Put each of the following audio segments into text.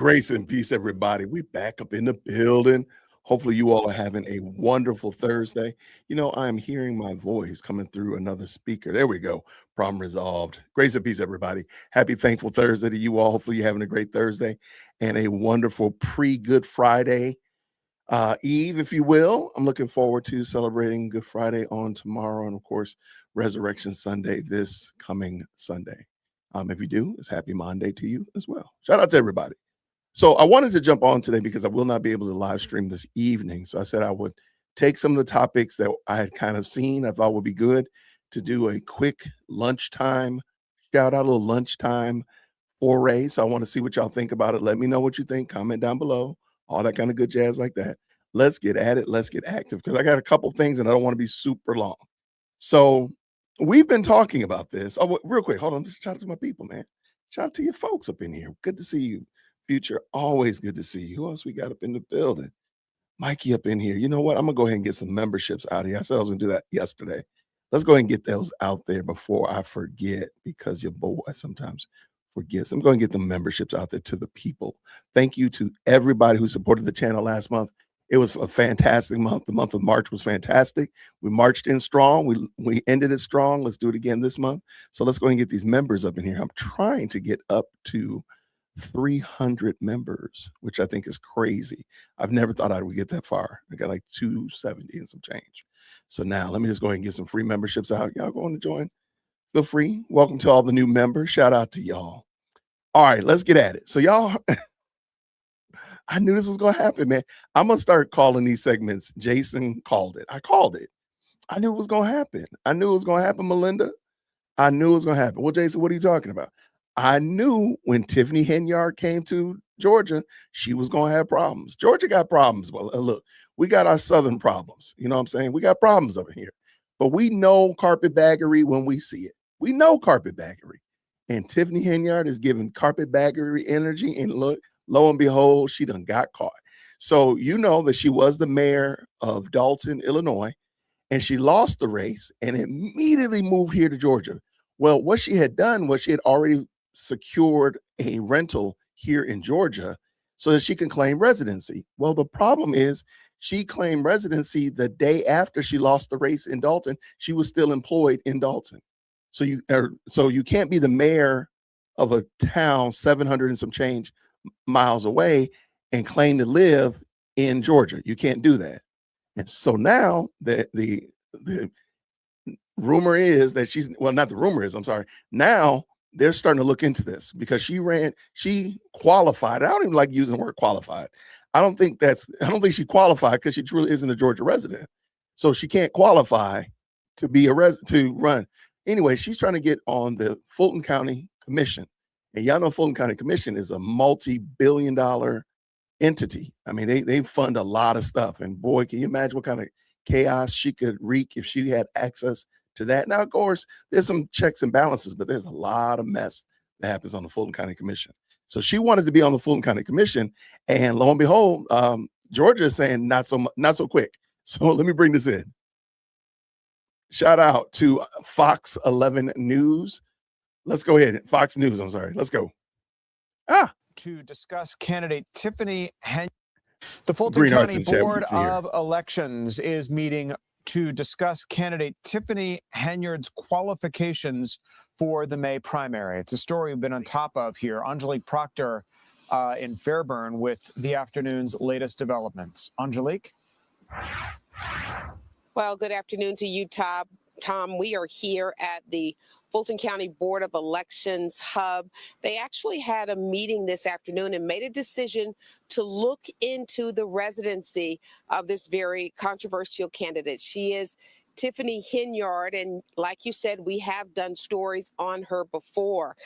Grace and peace, everybody. We back up in the building. Hopefully, you all are having a wonderful Thursday. I am hearing my voice coming through another speaker. There we go. Problem resolved. Grace and peace, everybody. Happy Thankful Thursday to you all. Hopefully, you're having a great Thursday and a wonderful pre-Good Friday Eve, if you will. I'm looking forward to celebrating Good Friday on tomorrow and, of course, Resurrection Sunday this coming Sunday. If you do, it's Happy Monday to you as well. Shout out to everybody. So I wanted to jump on today because I will not be able to live stream this evening. So I said I would take some of the topics that I had kind of seen, I thought would be good to do a quick lunchtime, shout out a little lunchtime foray. So I want to see what y'all think about it. Let me know what you think. Comment down below. All that kind of good jazz like that. Let's get at it. Let's get active because I got a couple things and I don't want to be super long. So we've been talking about this. Oh, real quick. Hold on. Just shout out to my people, man. Shout out to your folks up in here. Good to see you. Future, always good to see you. Who else we got up in the building? Mikey up in here. You know what? I'm going to go ahead and get some memberships out of here. I said I was going to do that yesterday. Let's go ahead and get those out there before I forget because your boy sometimes forgets. I'm going to get the memberships out there to the people. Thank you to everybody who supported the channel last month. It was a fantastic month. The month of March was fantastic. We marched in strong. We ended it strong. Let's do it again this month. So let's go ahead and get these members up in here. I'm trying to get up to 300 members, which I think is crazy. I've never thought I would get that far. I got like 270 and some change. So now let me just go ahead and get some free memberships out. Y'all going to join? Feel free. Welcome to all the new members. Shout out to y'all. All right, let's get at it. So y'all, I knew this was going to happen, man. I'm going to start calling these segments. Jason called it. I called it. I knew it was going to happen. I knew it was going to happen, Melinda. I knew it was going to happen. Well, Jason, what are you talking about? I knew when Tiffany Henyard came to Georgia, she was going to have problems. Georgia got problems. Well, look, we got our Southern problems. You know what I'm saying? We got problems over here. But we know carpetbaggery when we see it. We know carpetbaggery. And Tiffany Henyard is giving carpetbaggery energy. And look, lo and behold, she done got caught. So you know that she was the mayor of Dalton, Illinois, and she lost the race and immediately moved here to Georgia. Well, what she had done was she had already secured a rental here in Georgia so that she can claim residency. Well, the problem is she claimed residency the day after she lost the race in Dalton. She was still employed in Dalton. So you can't be the mayor of a town 700 and some change miles away and claim to live in Georgia. You can't do that. And so now the rumor is that she's, well, not the rumor is, I'm sorry. Now they're starting to look into this because she qualified. I don't even like using the word qualified. I don't think she qualified because she truly isn't a Georgia resident. So she can't qualify to be to run. Anyway, she's trying to get on the Fulton County Commission. And y'all know Fulton County Commission is a multi-billion-dollar entity. I mean, they fund a lot of stuff. And boy, can you imagine what kind of chaos she could wreak if she had access to that. Now, of course, there's some checks and balances, but there's a lot of mess that happens on the Fulton County Commission. So she wanted to be on the Fulton County Commission, and lo and behold, Georgia is saying not so quick. So let me bring this in. Shout out to Fox 11 News. Let's go ahead. Fox News, I'm sorry. Let's go. To discuss candidate Tiffany Henyard. The Fulton County Board of Elections is meeting to discuss candidate Tiffany Henyard's qualifications for the May primary. It's a story we've been on top of here. Angelique Proctor in Fairburn with the afternoon's latest developments. Angelique? Well, good afternoon to you, Tom. We are here at the Fulton County Board of Elections hub. They actually had a meeting this afternoon and made a decision to look into the residency of this very controversial candidate. She is Tiffany Henyard, and like you said, we have done stories on her before.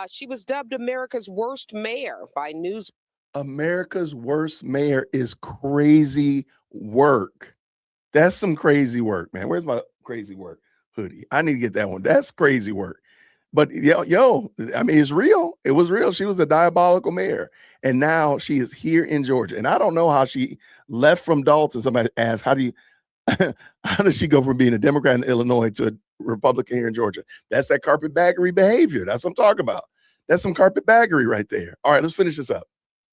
She was dubbed America's worst mayor by News. America's worst mayor is crazy work. That's some crazy work, man. Where's my crazy work hoodie? I need to get that one. That's crazy work. But yo, I mean, it's real. It was real. She was a diabolical mayor. And now she is here in Georgia. And I don't know how she left from Dalton. Somebody asked, how does she go from being a Democrat in Illinois to a Republican here in Georgia? That's that carpetbaggery behavior. That's what I'm talking about. That's some carpetbaggery right there. All right, let's finish this up.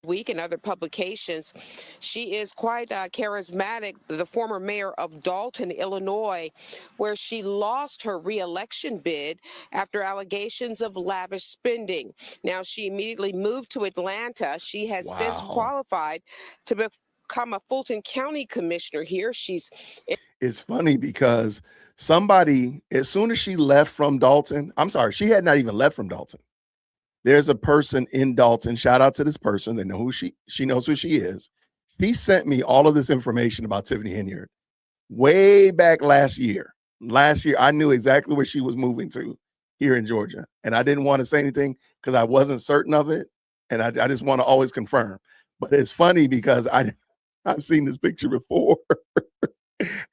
week and other publications. She is quite charismatic, the former mayor of Dalton, Illinois, where she lost her re-election bid after allegations of lavish spending. Now, she immediately moved to Atlanta. She has since qualified to become a Fulton County commissioner here. It's funny because somebody, as soon as she left from Dalton, I'm sorry, she had not even left from Dalton. There's a person in Dalton. Shout out to this person. They know who she knows who she is. She sent me all of this information about Tiffany Henyard way back last year. Last year, I knew exactly where she was moving to here in Georgia. And I didn't want to say anything because I wasn't certain of it. And I just want to always confirm. But it's funny because I've seen this picture before.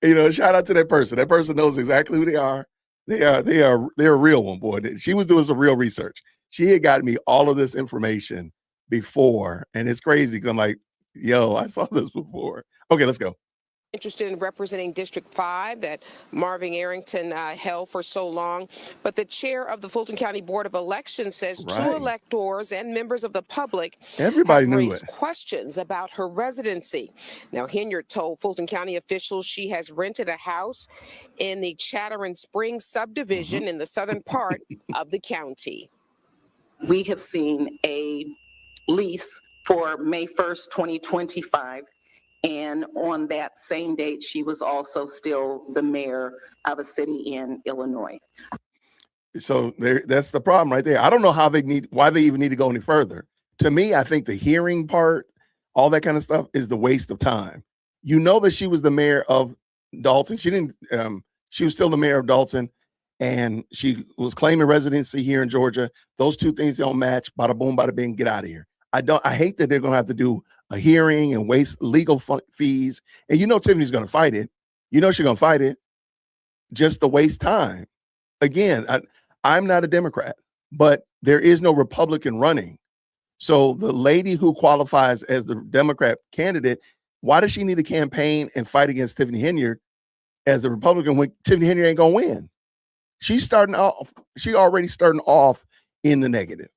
Shout out to that person. That person knows exactly who they are. They're a real one, boy. She was doing some real research. She had gotten me all of this information before, and it's crazy because I'm like, yo, I saw this before. Okay, let's go. Interested in representing District 5 that Marvin Arrington held for so long. But the chair of the Fulton County Board of Elections says two electors and members of the public have raised questions about her residency. Now, Henyard told Fulton County officials she has rented a house in the Chattering Springs subdivision in the southern part of the county. We have seen a lease for May 1st, 2025. And on that same date, she was also still the mayor of a city in Illinois. So that's the problem right there. I don't know why they even need to go any further. To me, I think the hearing part, all that kind of stuff is the waste of time. You know that she was the mayor of Dalton. She was still the mayor of Dalton, and she was claiming residency here in Georgia. Those two things don't match. Bada boom, bada bing, get out of here. I hate that they're going to have to do a hearing and waste legal fees. And Tiffany's going to fight it. She's going to fight it just to waste time. Again, I'm not a Democrat, but there is no Republican running. So the lady who qualifies as the Democrat candidate, why does she need to campaign and fight against Tiffany Henyard as the Republican when Tiffany Henyard ain't going to win? She already starting off in the negative.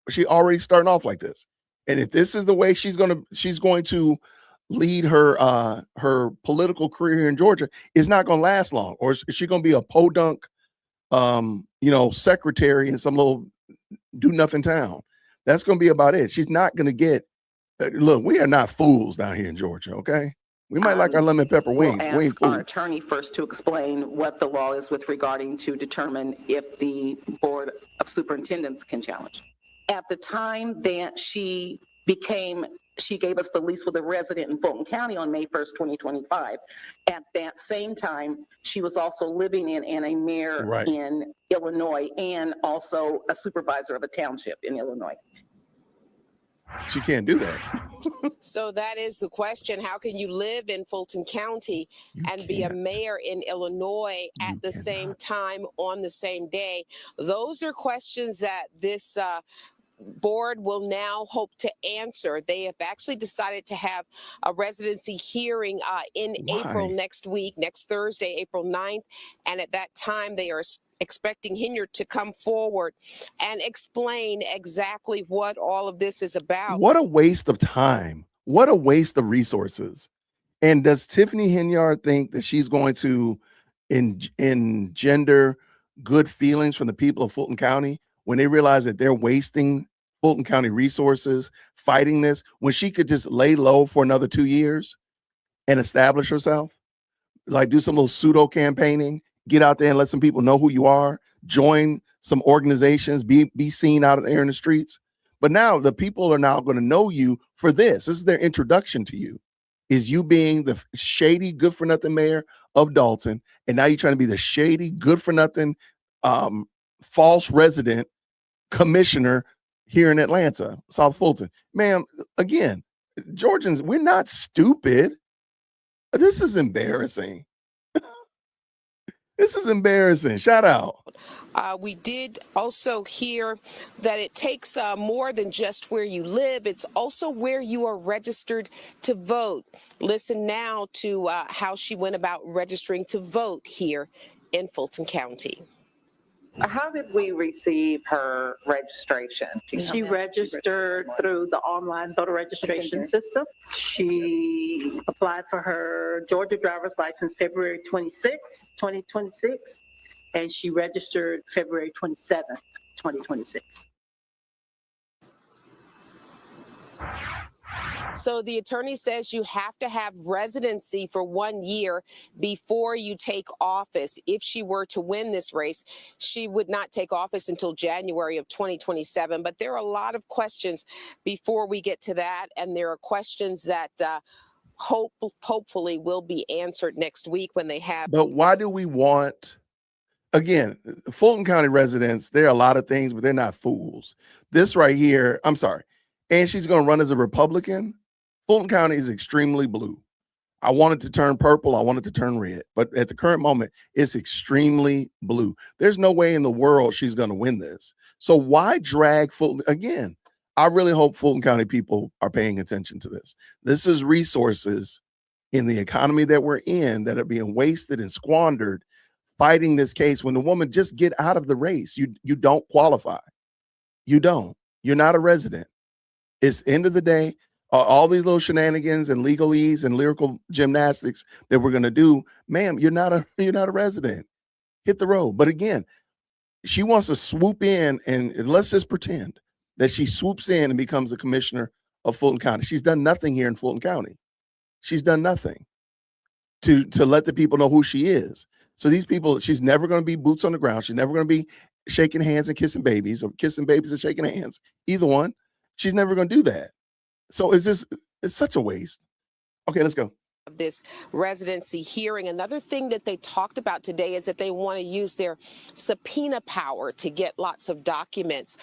She already starting off like this. And if this is the way she's going to lead her political career here in Georgia, it's not going to last long. Or is she going to be a podunk, secretary in some little do nothing town? That's going to be about it. She's not going to get. Look, we are not fools down here in Georgia. Okay, we might like our lemon pepper wings. We'll ask our attorney first to explain what the law is with regarding to determine if the Board of Superintendents can challenge. At the time that she gave us the lease with a resident in Fulton County on May 1st, 2025. At that same time, she was also living in and a mayor in Illinois and also a supervisor of a township in Illinois. She can't do that. So that is the question. How can you live in Fulton County and be a mayor in Illinois at the same time on the same day? Those are questions that this board will now hope to answer. They have actually decided to have a residency hearing in April next week, next Thursday, April 9th. And at that time, they are expecting Henyard to come forward and explain exactly what all of this is about. What a waste of time. What a waste of resources. And does Tiffany Henyard think that she's going to engender good feelings from the people of Fulton County when they realize that they're wasting Fulton County resources fighting this, when she could just lay low for another 2 years and establish herself, like do some little pseudo campaigning, get out there and let some people know who you are, join some organizations, be seen out there in the streets. But now the people are now going to know you for this. This is their introduction to you, is you being the shady, good for nothing mayor of Dalton. And now you're trying to be the shady, good for nothing, false resident commissioner here in Atlanta, South Fulton. Ma'am, again, Georgians, we're not stupid. This is embarrassing. This is embarrassing. Shout out. We did also hear that it takes more than just where you live. It's also where you are registered to vote. Listen now to how she went about registering to vote here in Fulton County. How did we receive her registration? She registered through the online voter registration system. She applied for her Georgia driver's license February 26, 2026, and she registered February 27th, 2026. So the attorney says you have to have residency for 1 year before you take office. If she were to win this race, she would not take office until January of 2027. But there are a lot of questions before we get to that. And there are questions that hopefully will be answered next week when they have. But why do we want, again, Fulton County residents, there are a lot of things, but they're not fools. This right here, I'm sorry. And she's going to run as a Republican. Fulton County is extremely blue. I want it to turn purple. I want it to turn red. But at the current moment, it's extremely blue. There's no way in the world she's going to win this. So why drag Fulton? Again, I really hope Fulton County people are paying attention to this. This is resources in the economy that we're in that are being wasted and squandered fighting this case when the woman just get out of the race. You don't qualify. You don't. You're not a resident. It's the end of the day. All these little shenanigans and legalese and lyrical gymnastics that we're going to do, ma'am, you're not a resident. Hit the road. But again, she wants to swoop in, and let's just pretend that she swoops in and becomes a commissioner of Fulton County. She's done nothing here in Fulton County. She's done nothing to let the people know who she is. So these people, she's never going to be boots on the ground. She's never going to be shaking hands and kissing babies, or kissing babies and shaking hands. Either one. She's never going to do that. So it's such a waste. Okay, let's go. This residency hearing. Another thing that they talked about today is that they want to use their subpoena power to get lots of documents,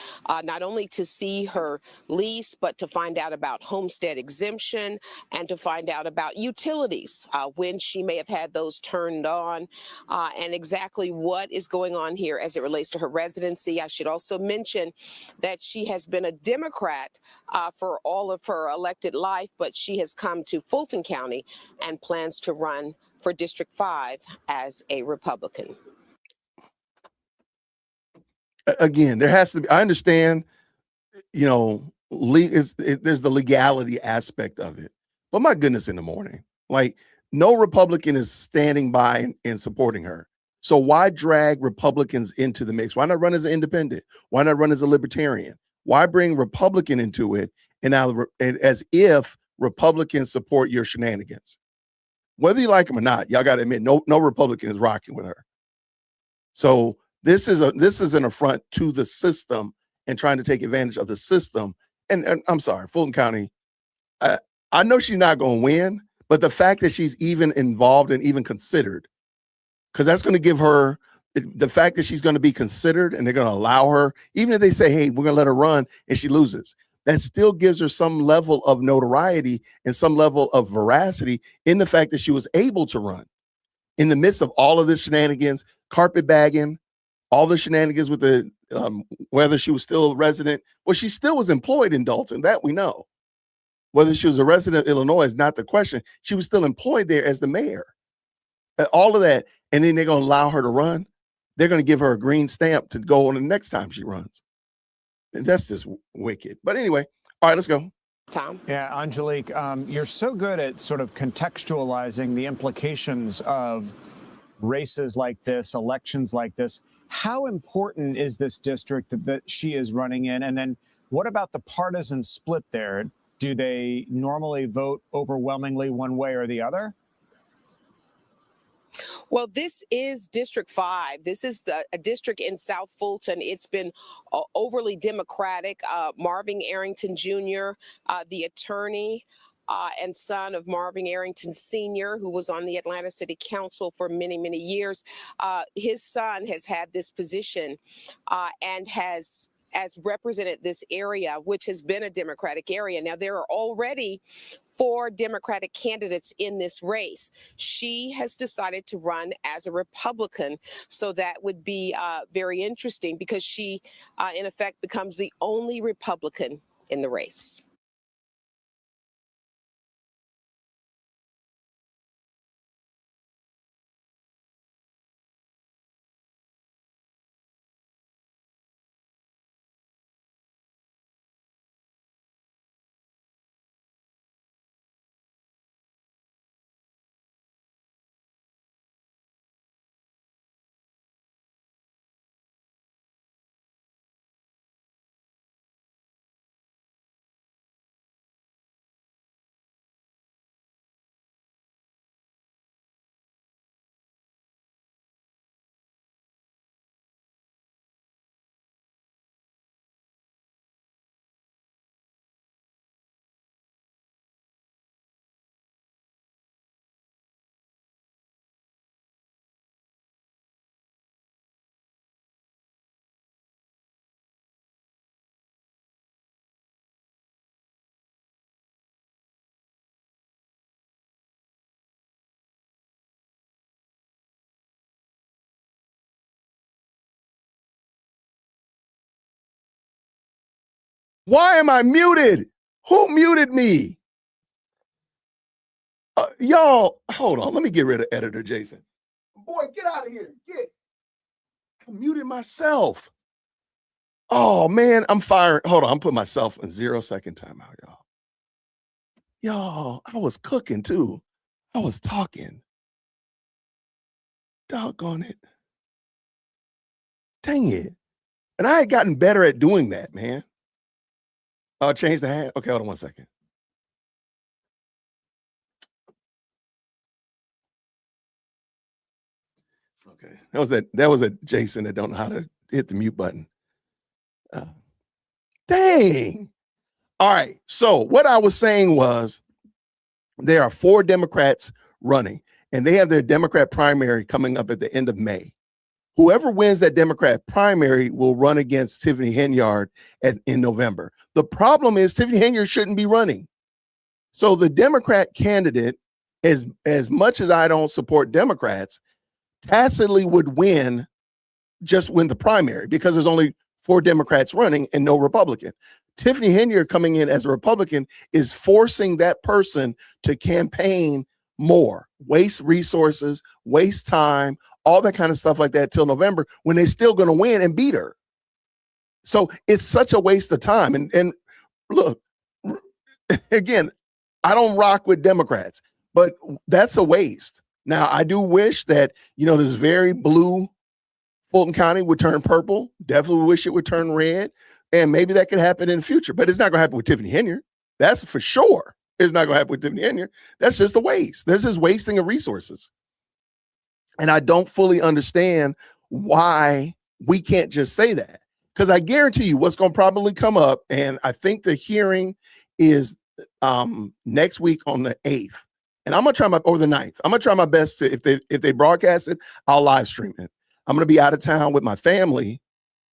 not only to see her lease, but to find out about homestead exemption and to find out about utilities, when she may have had those turned on, and exactly what is going on here as it relates to her residency. I should also mention that she has been a Democrat for all of her elected life, but she has come to Fulton County and plans to run for District 5 as a Republican. Again, there has to be, I understand, you know, there's the legality aspect of it. But my goodness, in the morning, like, no Republican is standing by and supporting her. So why drag Republicans into the mix? Why not run as an independent? Why not run as a libertarian? Why bring Republican into it and now as if Republicans support your shenanigans? Whether you like them or not, y'all got to admit, no Republican is rocking with her. So this is an affront to the system and trying to take advantage of the system. And I'm sorry, Fulton County, I know she's not going to win, but the fact that she's even involved and even considered, because that's going to give her the fact that she's going to be considered and they're going to allow her, even if they say, hey, we're going to let her run and she loses, that still gives her some level of notoriety and some level of veracity in the fact that she was able to run in the midst of all of this shenanigans, carpetbagging, all the shenanigans with the whether she was still a resident. Well, she still was employed in Dalton, that we know. Whether she was a resident of Illinois is not the question. She was still employed there as the mayor. All of that, and then they're going to allow her to run. They're going to give her a green stamp to go on the next time she runs. And that's just wicked. But anyway, all right, let's go. Tom? Yeah, Angelique, you're so good at sort of contextualizing the implications of races like this, elections like this. How important is this district that she is running in? And then what about the partisan split there? Do they normally vote overwhelmingly one way or the other? Well, this is District 5. This is a district in South Fulton. It's been overly Democratic. Marvin Arrington Jr., the attorney and son of Marvin Arrington Sr., who was on the Atlanta City Council for many, many years, his son has had this position and has represented this area, which has been a Democratic area. Now, there are already 4 Democratic candidates in this race. She has decided to run as a Republican. So that would be very interesting because she, in effect, becomes the only Republican in the race. Why am I muted? Who muted me? Y'all, hold on. Let me get rid of editor Jason. Boy, get out of here. I muted myself. Oh, man, I'm firing. Hold on. I'm putting myself in 0-second timeout, y'all. Y'all, I was cooking too. I was talking. Doggone it. Dang it. And I had gotten better at doing that, man. I'll change the hand. Okay, hold on 1 second. Okay, that was a Jason that don't know how to hit the mute button. Dang. All right. So what I was saying was there are 4 Democrats running, and they have their Democrat primary coming up at the end of May. Whoever wins that Democrat primary will run against Tiffany Henyard in November. The problem is Tiffany Henyard shouldn't be running. So the Democrat candidate, as much as I don't support Democrats, tacitly would win the primary because there's only 4 Democrats running and no Republican. Tiffany Henyard coming in as a Republican is forcing that person to campaign more, waste resources, waste time, all that kind of stuff like that till November when they're still going to win and beat her. So it's such a waste of time. And look, again, I don't rock with Democrats, but that's a waste. Now, I do wish that, this very blue Fulton County would turn purple. Definitely wish it would turn red. And maybe that could happen in the future, but it's not going to happen with Tiffany Henyard. That's for sure. It's not going to happen with Tiffany Henyard. That's just a waste. This is wasting of resources. And I don't fully understand why we can't just say that. Because I guarantee you what's going to probably come up, and I think the hearing is next week on the 8th. And I'm going to try or the 9th. I'm going to try my best to, if they broadcast it, I'll live stream it. I'm going to be out of town with my family,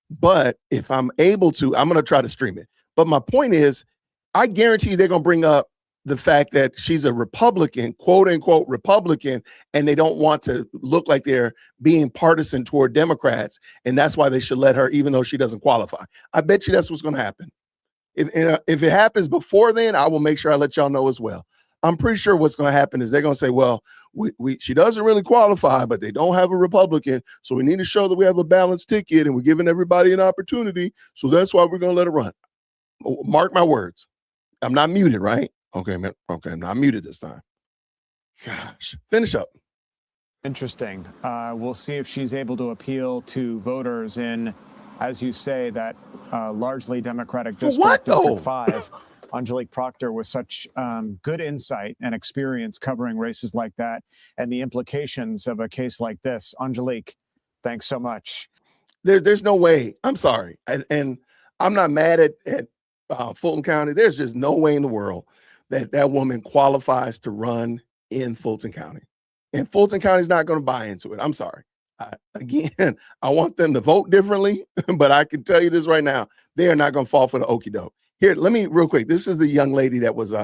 but if I'm able to, I'm going to try to stream it. But my point is, I guarantee they're going to bring up the fact that she's a Republican, quote unquote Republican, and they don't want to look like they're being partisan toward Democrats. And that's why they should let her, even though she doesn't qualify. I bet you that's what's going to happen. If it happens before then, I will make sure I let y'all know as well. I'm pretty sure what's going to happen is they're going to say, well, she doesn't really qualify, but they don't have a Republican. So we need to show that we have a balanced ticket and we're giving everybody an opportunity. So that's why we're going to let it run. Mark my words. I'm not muted, right? Okay, man. Okay, I'm not muted this time. Gosh, finish up. Interesting. We'll see if she's able to appeal to voters in, as you say, that largely Democratic district, District 5. Angelique Proctor with such good insight and experience covering races like that and the implications of a case like this. Angelique, thanks so much. There's no way. I'm sorry. And I'm not mad at Fulton County. There's just no way in the world that woman qualifies to run in Fulton County. And Fulton County is not going to buy into it. I'm sorry. Again, I want them to vote differently, but I can tell you this right now. They are not going to fall for the okie doke. Here, let me real quick. This is the young lady that was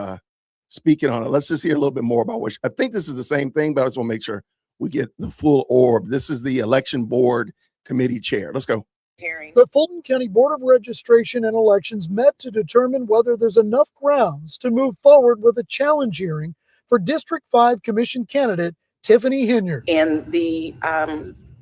speaking on it. Let's just hear a little bit more about I think this is the same thing, but I just want to make sure we get the full orb. This is the election board committee chair. Let's go. The Fulton County Board of Registration and Elections met to determine whether there's enough grounds to move forward with a challenge hearing for District 5 Commission candidate Tiffany Henyard. And the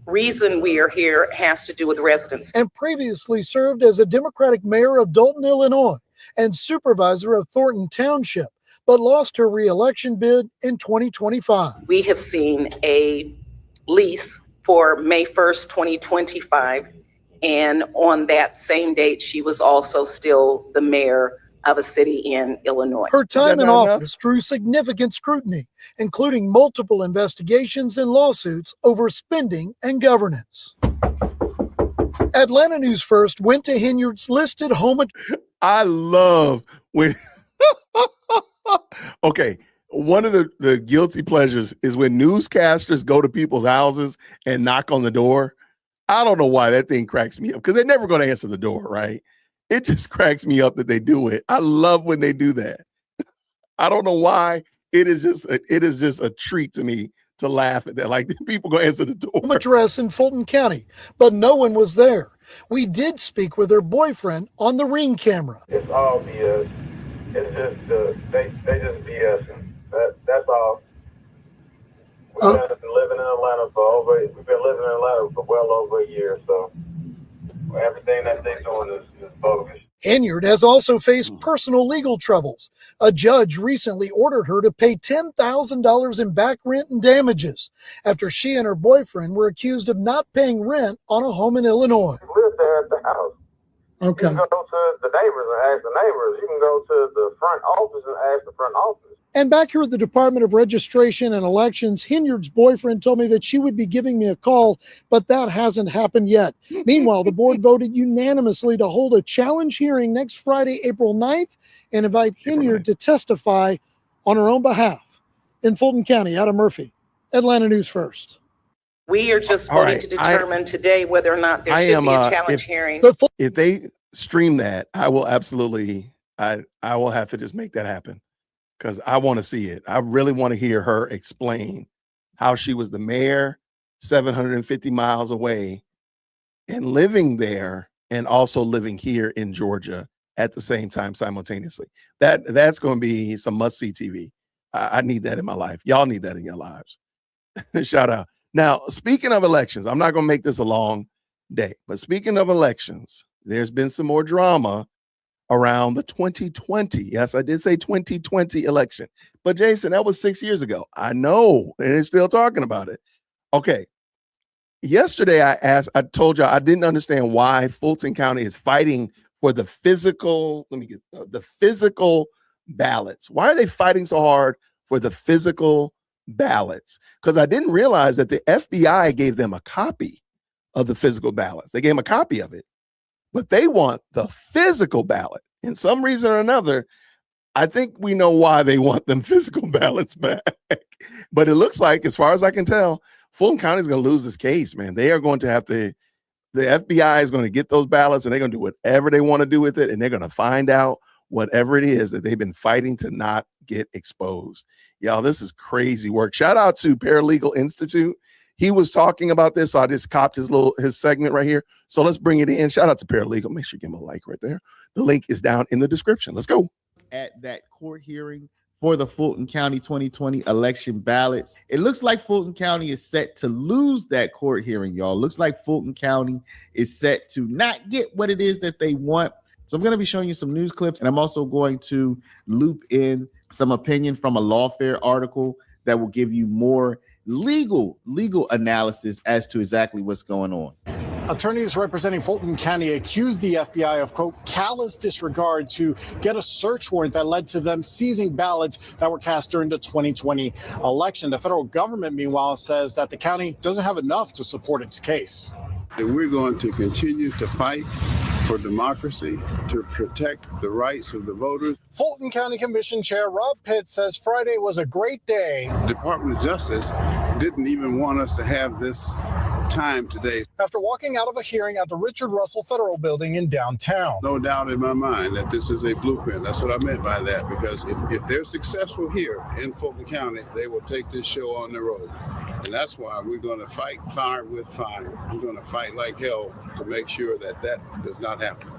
reason we are here has to do with Residency. And previously served as a Democratic mayor of Dalton, Illinois, and supervisor of Thornton Township, but lost her re-election bid in 2025. We have seen a lease for May 1st, 2025. And on that same date, she was also still the mayor of a city in Illinois. Her time in office drew significant scrutiny, including multiple investigations and lawsuits over spending and governance. Atlanta News First went to Henyard's listed home. I love when, okay, one of the guilty pleasures is when newscasters go to people's houses and knock on the door. I don't know why that thing cracks me up because they're never going to answer the door, right? It just cracks me up that they do it. I love when they do that. I don't know why. It is just a treat to me to laugh at that. Like people go answer the door. Address in Fulton County, but no one was there. We did speak with her boyfriend on the Ring camera. It's all BS. It's just they just BSing. That's all. We've been living in Atlanta we've been living in Atlanta for well over a year, so everything that they're doing is bogus. Henyard has also faced personal legal troubles. A judge recently ordered her to pay $10,000 in back rent and damages after she and her boyfriend were accused of not paying rent on a home in Illinois. You live there at the house. Okay. You can go to the neighbors and ask the neighbors. You can go to the front office and ask the front office. And back here at the Department of Registration and Elections, Henyard's boyfriend told me that she would be giving me a call, but that hasn't happened yet. Meanwhile, the board voted unanimously to hold a challenge hearing next Friday, April 9th, and invite Henyard to testify on her own behalf. In Fulton County, Adam Murphy, Atlanta News First. We are just voting to determine today whether or not there should be a challenge hearing. If they stream that, I will absolutely, I will have to just make that happen. Because I want to see it. I really want to hear her explain how she was the mayor 750 miles away and living there and also living here in Georgia at the same time simultaneously. That's going to be some must-see TV. I need that in my life. Y'all need that in your lives. Shout out. Now, speaking of elections, I'm not going to make this a long day, but speaking of elections, there's been some more drama around the 2020. Yes, I did say 2020 election. But Jason, that was 6 years ago. I know, and they're still talking about it. Okay. Yesterday I told y'all I didn't understand why Fulton County is fighting for the physical, the physical ballots. Why are they fighting so hard for the physical ballots? Because I didn't realize that the FBI gave them a copy of the physical ballots. They gave them a copy of it. But they want the physical ballot. In some reason or another, I think we know why they want them physical ballots back. But it looks like, as far as I can tell, Fulton County is going to lose this case, man. They are going to have to, the FBI is going to get those ballots and they're going to do whatever they want to do with it. And they're going to find out whatever it is that they've been fighting to not get exposed. Y'all, this is crazy work. Shout out to Paralegal Institute. He was talking about this, so I just copped his segment right here. So let's bring it in. Shout out to Paralegal. Make sure you give him a like right there. The link is down in the description. Let's go. At that court hearing for the Fulton County 2020 election ballots, it looks like Fulton County is set to lose that court hearing, y'all. Looks like Fulton County is set to not get what it is that they want. So I'm going to be showing you some news clips, and I'm also going to loop in some opinion from a Lawfare article that will give you more legal analysis as to exactly what's going on. Attorneys representing Fulton County accused the FBI of, quote, callous disregard to get a search warrant that led to them seizing ballots that were cast during the 2020 election. The federal government, meanwhile, says that the county doesn't have enough to support its case. We're going to continue to fight for democracy, to protect the rights of the voters. Fulton County Commission Chair Rob Pitt says Friday was a great day. The Department of Justice didn't even want us to have this time today. After walking out of a hearing at the Richard Russell Federal Building in downtown. No doubt in my mind that this is a blueprint. That's what I meant by that, because if they're successful here in Fulton County, they will take this show on the road. And that's why we're going to fight fire with fire. We're going to fight like hell to make sure that that does not happen.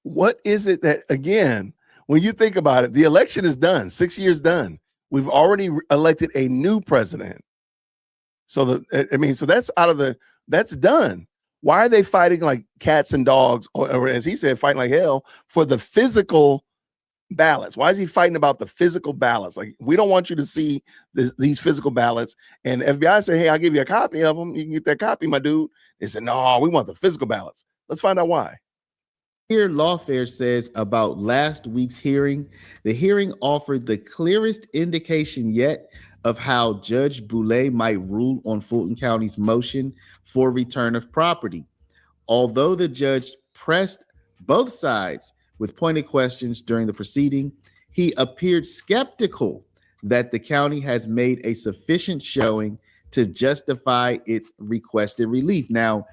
What is it that, again, when you think about it, the election is done, 6 years done. We've already elected a new president. So so that's that's done. Why are they fighting like cats and dogs, or as he said, fighting like hell for the physical ballots? Why is he fighting about the physical ballots? Like, we don't want you to see these physical ballots. And FBI say, hey, I'll give you a copy of them. You can get that copy, my dude. They said, no, we want the physical ballots. Let's find out why. Here, Lawfare says about last week's hearing, the hearing offered the clearest indication yet of how Judge Boulay might rule on Fulton County's motion for return of property. Although the judge pressed both sides with pointed questions during the proceeding, he appeared skeptical that the county has made a sufficient showing to justify its requested relief. Now,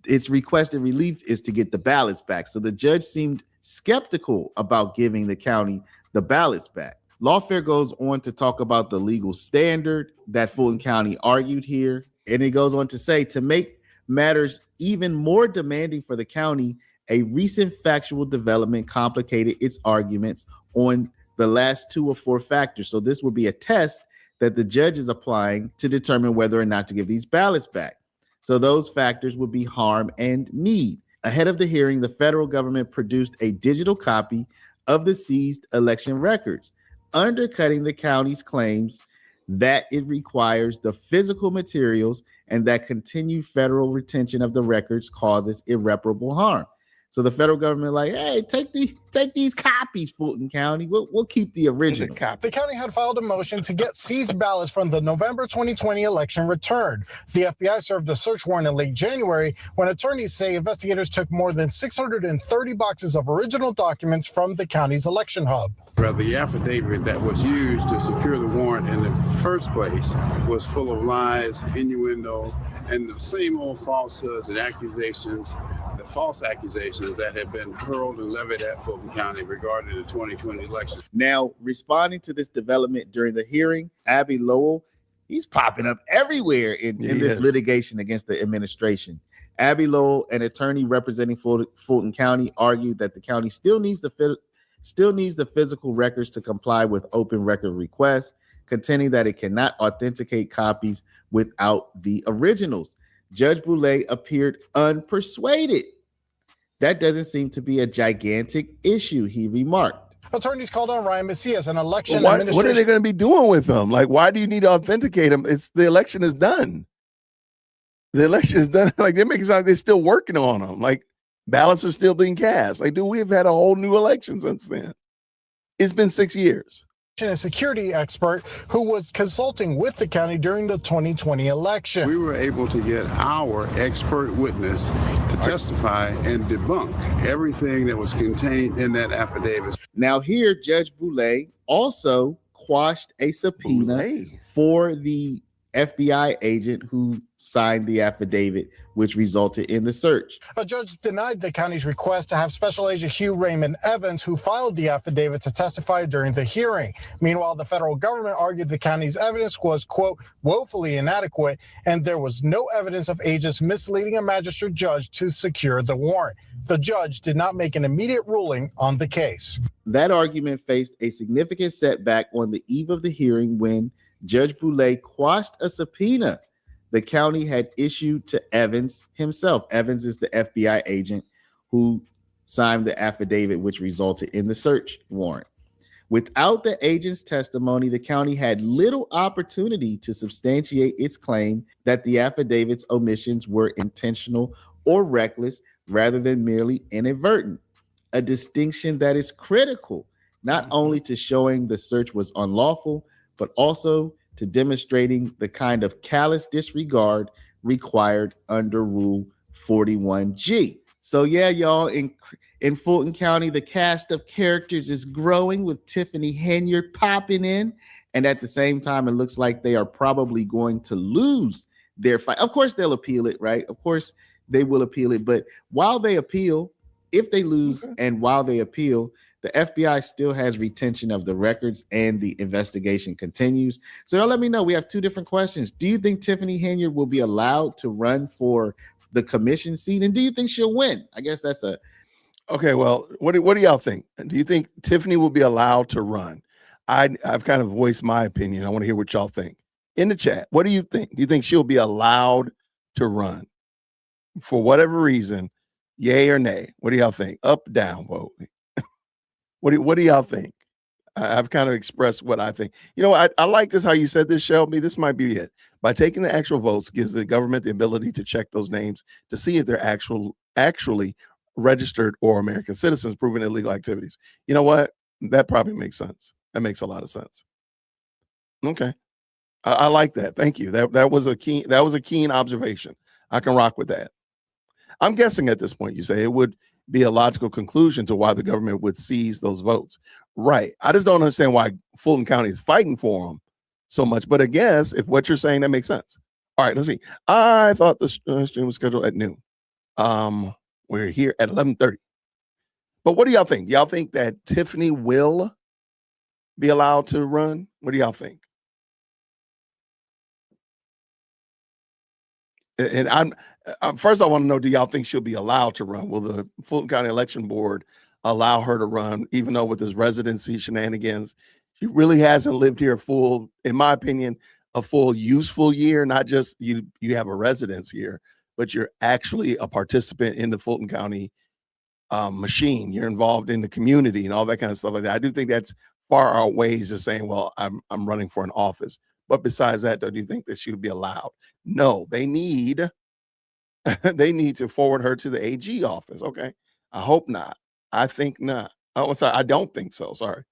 its requested relief is to get the ballots back. So the judge seemed skeptical about giving the county the ballots back. Lawfare goes on to talk about the legal standard that Fulton County argued here. And it goes on to say, to make matters even more demanding for the county, a recent factual development complicated its arguments on the last 2 or 4 factors. So this will be a test that the judge is applying to determine whether or not to give these ballots back. So those factors would be harm and need. Ahead of the hearing, the federal government produced a digital copy of the seized election records, undercutting the county's claims that it requires the physical materials and that continued federal retention of the records causes irreparable harm. So the federal government like, hey, take these copies, Fulton County. We'll keep the original. The county had filed a motion to get seized ballots from the November 2020 election returned. The FBI served a search warrant in late January when attorneys say investigators took more than 630 boxes of original documents from the county's election hub. The affidavit that was used to secure the warrant in the first place was full of lies, innuendo, and the same old falsehoods and accusations, the false accusations that have been hurled and levied at Fulton County regarding the 2020 election. Now, responding to this development during the hearing, Abby Lowell, he's popping up everywhere in this litigation against the administration. Abby Lowell, an attorney representing Fulton County, argued that the county still needs the physical records to comply with open record requests, contending that it cannot authenticate copies without the originals. Judge Boulay appeared unpersuaded. That doesn't seem to be a gigantic issue, he remarked. Attorneys called on Ryan Macias, an election administration. What are they going to be doing with them? Like, why do you need to authenticate them? The election is done. The election is done. Like, they make it sound like they're still working on them. Like, ballots are still being cast. Like, dude, we've had a whole new election since then. It's been 6 years. A security expert who was consulting with the county during the 2020 election. We were able to get our expert witness to testify and debunk everything that was contained in that affidavit. Now here, Judge Boulay also quashed a subpoena for the FBI agent who signed the affidavit, which resulted in the search. A judge denied the county's request to have Special Agent Hugh Raymond Evans, who filed the affidavit, to testify during the hearing. Meanwhile, the federal government argued the county's evidence was, quote, woefully inadequate, and there was no evidence of agents misleading a magistrate judge to secure the warrant. The judge did not make an immediate ruling on the case. That argument faced a significant setback on the eve of the hearing when Judge Boulay quashed a subpoena the county had issued to Evans himself. Evans is the FBI agent who signed the affidavit, which resulted in the search warrant. Without the agent's testimony, the county had little opportunity to substantiate its claim that the affidavit's omissions were intentional or reckless rather than merely inadvertent, a distinction that is critical not only to showing the search was unlawful, but also to demonstrating the kind of callous disregard required under Rule 41G. So yeah, y'all, in Fulton County, the cast of characters is growing with Tiffany Henyard popping in. And at the same time, it looks like they are probably going to lose their fight. Of course, they'll appeal it, right? Of course, they will appeal it. But while they appeal, if they lose and while they appeal, the FBI still has retention of the records and the investigation continues. So y'all let me know. We have 2 different questions. Do you think Tiffany Henyard will be allowed to run for the commission seat? And do you think she'll win? I guess that's a... Okay, well, what do y'all think? Do you think Tiffany will be allowed to run? I've kind of voiced my opinion. I want to hear what y'all think. In the chat, what do you think? Do you think she'll be allowed to run? For whatever reason, yay or nay? What do y'all think? Up, down, vote. What do y'all think? I've kind of expressed what I think. You know, I like this, how you said this, Shelby. This might be it. By taking the actual votes gives the government the ability to check those names to see if they're actually registered or American citizens proving illegal activities. You know what? That probably makes sense. That makes a lot of sense. Okay. I like that. Thank you. That was a keen observation. I can rock with that. I'm guessing at this point, you say it would be a logical conclusion to why the government would seize those votes. Right. I just don't understand why Fulton County is fighting for them so much. But I guess if what you're saying, that makes sense. All right, let's see. I thought the stream was scheduled at noon. We're here at 11:30. But what do y'all think? Y'all think that Tiffany will be allowed to run? What do y'all think? And I'm first, I want to know, do y'all think she'll be allowed to run? Will the Fulton County Election Board allow her to run, even though with this residency shenanigans, she really hasn't lived here full, in my opinion, a full useful year, not just you have a residence here, but you're actually a participant in the Fulton County machine. You're involved in the community and all that kind of stuff like that. I do think that's far outweighs just saying, well, I'm running for an office. But besides that, though, do you think that she would be allowed? No, they need to forward her to the AG office. Okay. I hope not. I think not. Oh, sorry. I don't think so. Sorry.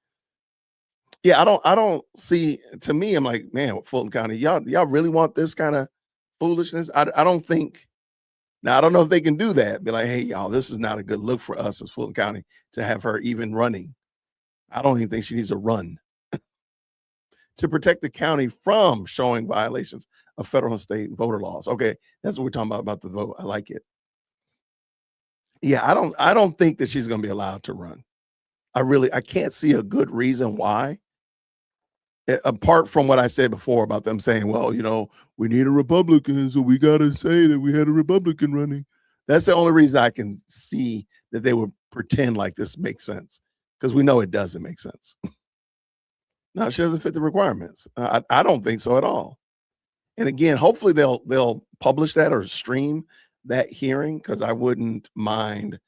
Yeah, I don't see, to me, I'm like, man, Fulton County, y'all really want this kind of foolishness? I don't think. Now, I don't know if they can do that. Be like, hey, y'all, this is not a good look for us as Fulton County to have her even running. I don't even think she needs to run to protect the county from showing violations of federal and state voter laws. Okay, that's what we're talking about the vote. I like it. Yeah, I don't think that she's going to be allowed to run. I can't see a good reason why. Apart from what I said before about them saying, well, we need a Republican, so we got to say that we had a Republican running. That's the only reason I can see that they would pretend like this makes sense, because we know it doesn't make sense. No, she doesn't fit the requirements. I don't think so at all. And again, hopefully they'll publish that or stream that hearing, because I wouldn't mind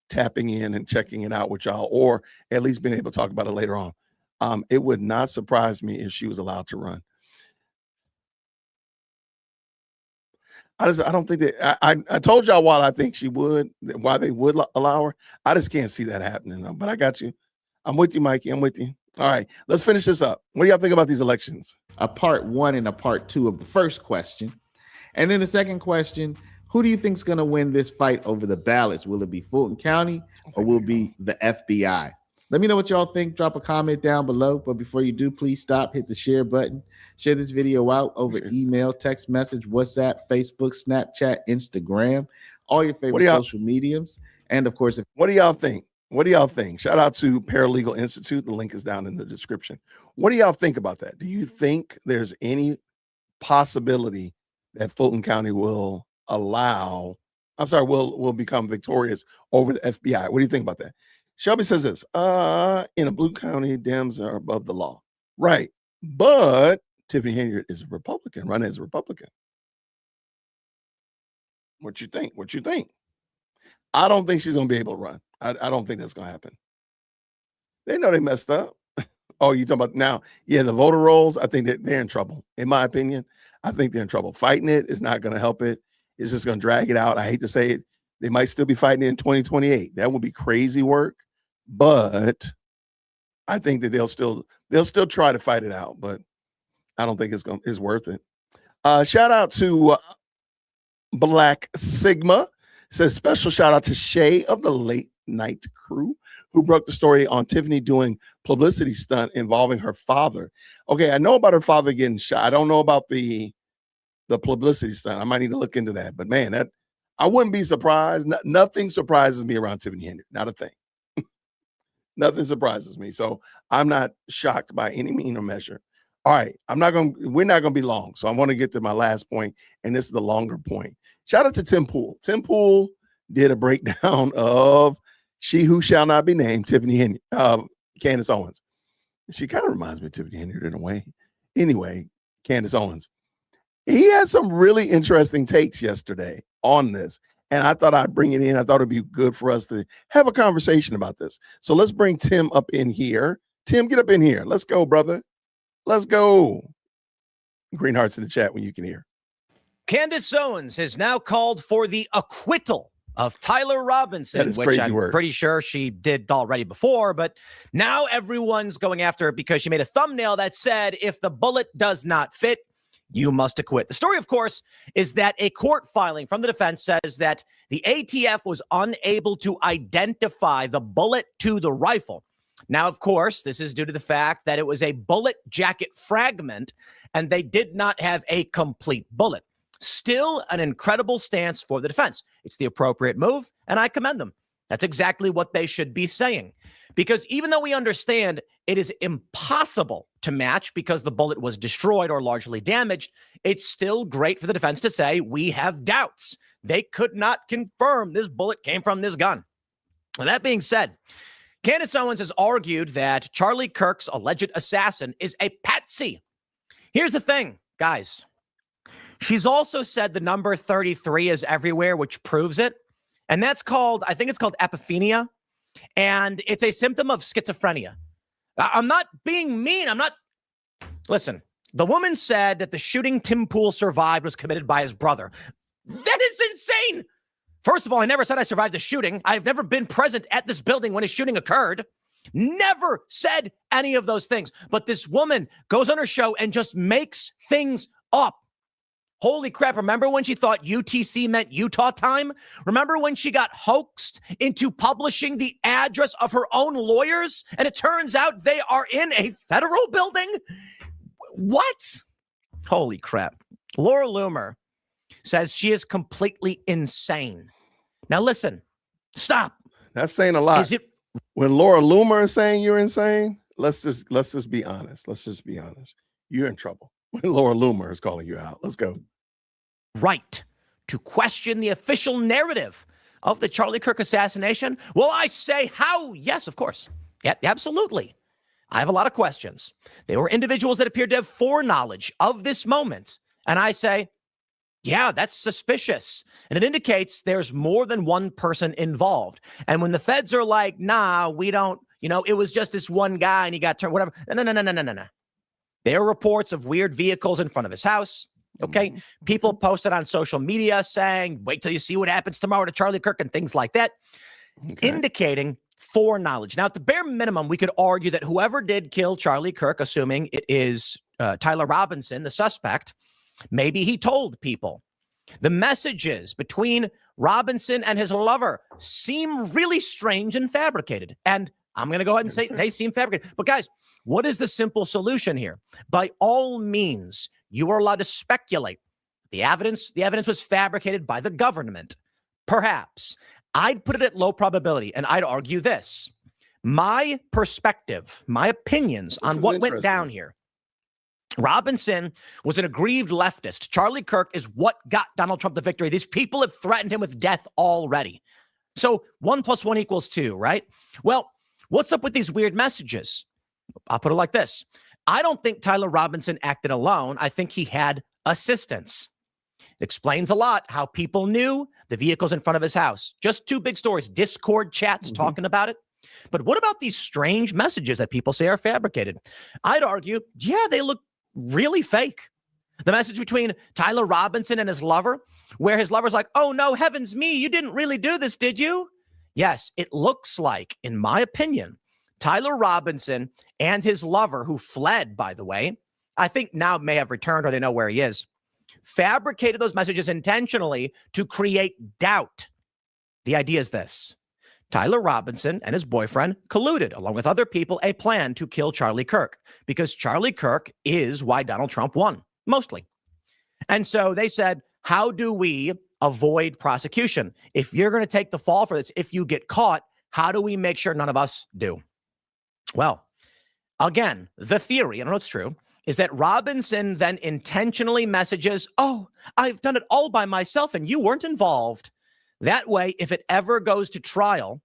tapping in and checking it out with y'all, or at least being able to talk about it later on. It would not surprise me if she was allowed to run. I don't think that I told y'all why I think she would, why they would allow her. I just can't see that happening though. But I got you. I'm with you, Mikey. I'm with you. All right, let's finish this up. What do y'all think about these elections? A part one and a part two of the first question. And then the second question, who do you think is going to win this fight over the ballots? Will it be Fulton County or will it be the FBI? Let me know what y'all think. Drop a comment down below. But before you do, please stop, hit the share button. Share this video out over email, text message, WhatsApp, Facebook, Snapchat, Instagram, all your favorite social mediums. And of course, what do y'all think? What do y'all think? Shout out to Paralegal Institute. The link is down in the description. What do y'all think about that? Do you think there's any possibility that Fulton County will become victorious over the FBI? What do you think about that? Shelby says this, in a blue county, Dems are above the law. Right. But Tiffany Henyard is a Republican, running as a Republican. What you think? What you think? I don't think she's going to be able to run. I don't think that's going to happen. They know they messed up. Oh, you talking about now? Yeah, the voter rolls, I think that they're in trouble. In my opinion, I think they're in trouble. Fighting it is not going to help it. It's just going to drag it out. I hate to say it. They might still be fighting it in 2028. That would be crazy work. But I think that they'll still try to fight it out, but I don't think it's worth it. Shout out to Black Sigma. Says special shout out to Shay of the Late Night Crew, who broke the story on Tiffany doing publicity stunt involving her father. Okay, I know about her father getting shot. I don't know about the publicity stunt. I might need to look into that. But man, that I wouldn't be surprised. Nothing surprises me around Tiffany Henyard. Not a thing. Nothing surprises me. So I'm not shocked by any mean or measure. All right. We're not going to be long. So I want to get to my last point, and this is the longer point. Shout out to Tim Pool. Tim Pool did a breakdown of She Who Shall Not Be Named, Tiffany Henyard, Candace Owens. She kind of reminds me of Tiffany Henyard in a way. Anyway, Candace Owens. He had some really interesting takes yesterday on this. And I thought I'd bring it in. I thought it'd be good for us to have a conversation about this. So let's bring Tim up in here. Tim, get up in here. Let's go, brother. Let's go. Green hearts in the chat when you can hear. Candace Owens has now called for the acquittal of Tyler Robinson, which I'm pretty sure she did already before. But now everyone's going after her because she made a thumbnail that said, if the bullet does not fit, you must acquit. The story, of course, is that a court filing from the defense says that the ATF was unable to identify the bullet to the rifle. Now, of course, this is due to the fact that it was a bullet jacket fragment and they did not have a complete bullet. Still an incredible stance for the defense. It's the appropriate move, and I commend them. That's exactly what they should be saying. Because even though we understand it is impossible to match because the bullet was destroyed or largely damaged, it's still great for the defense to say, we have doubts. They could not confirm this bullet came from this gun. And that being said, Candace Owens has argued that Charlie Kirk's alleged assassin is a patsy. Here's the thing, guys. She's also said the number 33 is everywhere, which proves it. And that's called, I think it's called epiphania. And it's a symptom of schizophrenia. I'm not being mean. Listen, the woman said that the shooting Tim Pool survived was committed by his brother. That is insane. First of all, I never said I survived the shooting. I've never been present at this building when a shooting occurred. Never said any of those things. But this woman goes on her show and just makes things up. Holy crap. Remember when she thought UTC meant Utah time? Remember when she got hoaxed into publishing the address of her own lawyers? And it turns out they are in a federal building? What? Holy crap. Laura Loomer says she is completely insane. Now listen, stop. That's saying a lot. When Laura Loomer is saying you're insane, let's just be honest. Let's just be honest. You're in trouble when Laura Loomer is calling you out. Let's go. Right to question the official narrative of the Charlie Kirk assassination? Well, I say how? Yes, of course. Yeah, absolutely. I have a lot of questions. They were individuals that appeared to have foreknowledge of this moment. And I say, yeah, that's suspicious. And it indicates there's more than one person involved. And when the feds are like, nah, we don't, it was just this one guy and he got turned, whatever. No. There are reports of weird vehicles in front of his house. Okay. People posted on social media saying, wait till you see what happens tomorrow to Charlie Kirk and things like that, indicating foreknowledge. Now, at the bare minimum, we could argue that whoever did kill Charlie Kirk, assuming it is Tyler Robinson, the suspect, maybe he told people. The messages between Robinson and his lover seem really strange and fabricated. And I'm going to go ahead and say they seem fabricated. But guys, what is the simple solution here? By all means, you are allowed to speculate. The evidence was fabricated by the government. Perhaps. I'd put it at low probability, and I'd argue this. My perspective, my opinions on what went down here. Robinson was an aggrieved leftist. Charlie Kirk is what got Donald Trump the victory. These people have threatened him with death already. So 1 + 1 = 2, right? Well, what's up with these weird messages? I'll put it like this. I don't think Tyler Robinson acted alone. I think he had assistance. It explains a lot how people knew the vehicles in front of his house. Just two big stories, Discord chats talking about it. But what about these strange messages that people say are fabricated? I'd argue, yeah, they look really fake. The message between Tyler Robinson and his lover, where his lover's like, oh no, heavens me, you didn't really do this, did you? Yes, it looks like, in my opinion, Tyler Robinson and his lover, who fled, by the way, I think now may have returned or they know where he is, fabricated those messages intentionally to create doubt. The idea is this. Tyler Robinson and his boyfriend colluded, along with other people, a plan to kill Charlie Kirk, because Charlie Kirk is why Donald Trump won, mostly. And so they said, how do we avoid prosecution? If you're going to take the fall for this, if you get caught, how do we make sure none of us do? Well, again, the theory, I don't know if it's true, is that Robinson then intentionally messages, oh, I've done it all by myself and you weren't involved. That way, if it ever goes to trial,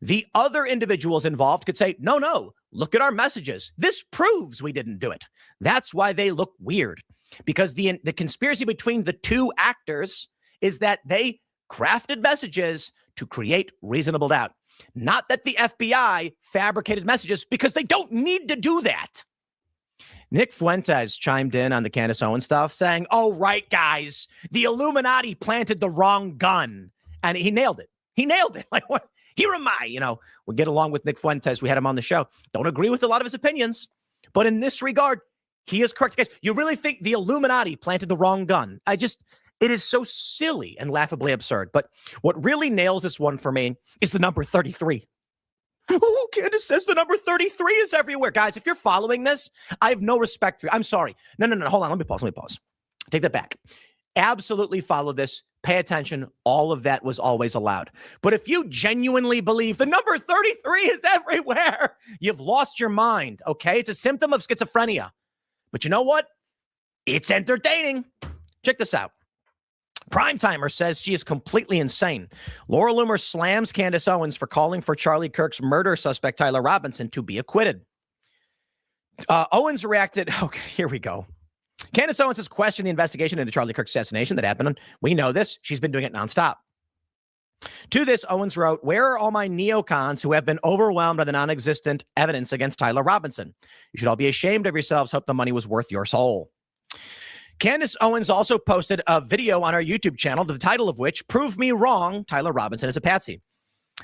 the other individuals involved could say, no, look at our messages. This proves we didn't do it. That's why they look weird, because the conspiracy between the two actors is that they crafted messages to create reasonable doubt. Not that the FBI fabricated messages, because they don't need to do that. Nick Fuentes chimed in on the Candace Owens stuff saying, oh, right, guys, the Illuminati planted the wrong gun. And he nailed it. He nailed it. Like, what? Here am I. We get along with Nick Fuentes. We had him on the show. Don't agree with a lot of his opinions. But in this regard, he is correct. Guys, you really think the Illuminati planted the wrong gun? It is so silly and laughably absurd. But what really nails this one for me is the number 33. Oh, Candace says the number 33 is everywhere. Guys, if you're following this, I have no respect for you. I'm sorry. No. Hold on. Let me pause. Take that back. absolutely follow this. Pay attention. All of that was always allowed. But if you genuinely believe the number 33 is everywhere, you've lost your mind, okay? It's a symptom of schizophrenia. But you know what? It's entertaining. Check this out. Primetimer says she is completely insane. Laura Loomer slams Candace Owens for calling for Charlie Kirk's murder suspect, Tyler Robinson, to be acquitted. Owens reacted. Okay, here we go. Candace Owens has questioned the investigation into Charlie Kirk's assassination that happened. We know this. She's been doing it nonstop. To this, Owens wrote, "Where are all my neocons who have been overwhelmed by the non-existent evidence against Tyler Robinson? You should all be ashamed of yourselves. Hope the money was worth your soul." Candace Owens also posted a video on her YouTube channel, to the title of which, "Prove Me Wrong, Tyler Robinson is a patsy."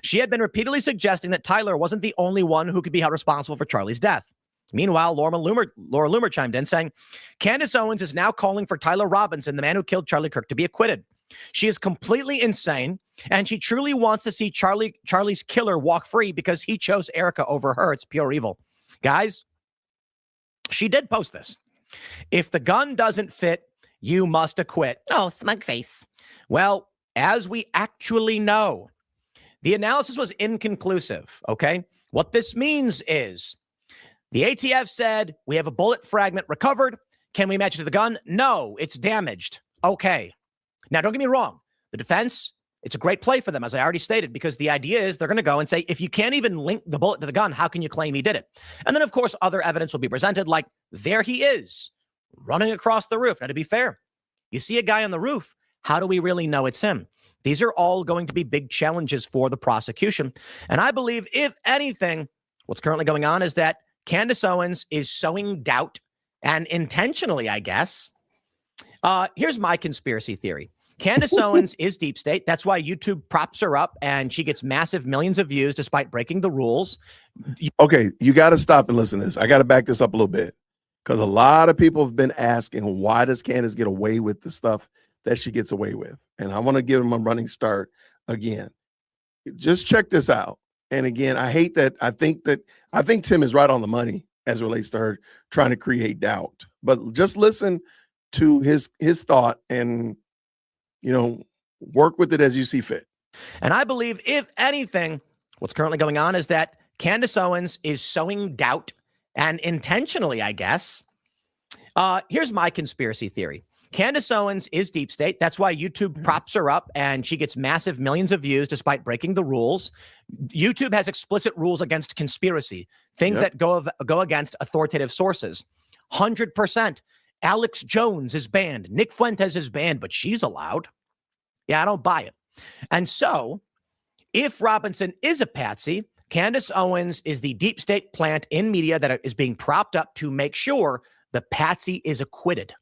She had been repeatedly suggesting that Tyler wasn't the only one who could be held responsible for Charlie's death. Meanwhile, Laura Loomer chimed in saying, "Candace Owens is now calling for Tyler Robinson, the man who killed Charlie Kirk, to be acquitted. She is completely insane, and she truly wants to see Charlie's killer walk free because he chose Erica over her. It's pure evil." Guys, she did post this. "If the gun doesn't fit, you must acquit." Oh, smug face. Well, as we actually know, the analysis was inconclusive, okay? What this means is the ATF said, we have a bullet fragment recovered. Can we match it to the gun? No, it's damaged. Okay. Now, don't get me wrong. The defense, it's a great play for them, as I already stated, because the idea is they're going to go and say, if you can't even link the bullet to the gun, how can you claim he did it? And then, of course, other evidence will be presented, like there he is running across the roof. Now, to be fair, you see a guy on the roof. How do we really know it's him? These are all going to be big challenges for the prosecution. And I believe, if anything, what's currently going on is that Candace Owens is sowing doubt, and intentionally, I guess. Here's my conspiracy theory. Candace Owens is deep state. That's why YouTube props her up, and she gets massive millions of views despite breaking the rules. Okay, you got to stop and listen to this. I got to back this up a little bit, because a lot of people have been asking, why does Candace get away with the stuff that she gets away with? And I want to give them a running start again. Just check this out. And again, I think Tim is right on the money as it relates to her trying to create doubt. But just listen to his thought and, work with it as you see fit. And I believe, if anything, what's currently going on is that Candace Owens is sowing doubt, and intentionally, I guess. Here's my conspiracy theory. Candace Owens is deep state. That's why YouTube props her up, and she gets massive millions of views despite breaking the rules. YouTube has explicit rules against conspiracy, things that go against authoritative sources. 100%. Alex Jones is banned. Nick Fuentes is banned, but she's allowed. Yeah, I don't buy it. And so, if Robinson is a patsy, Candace Owens is the deep state plant in media that is being propped up to make sure the patsy is acquitted.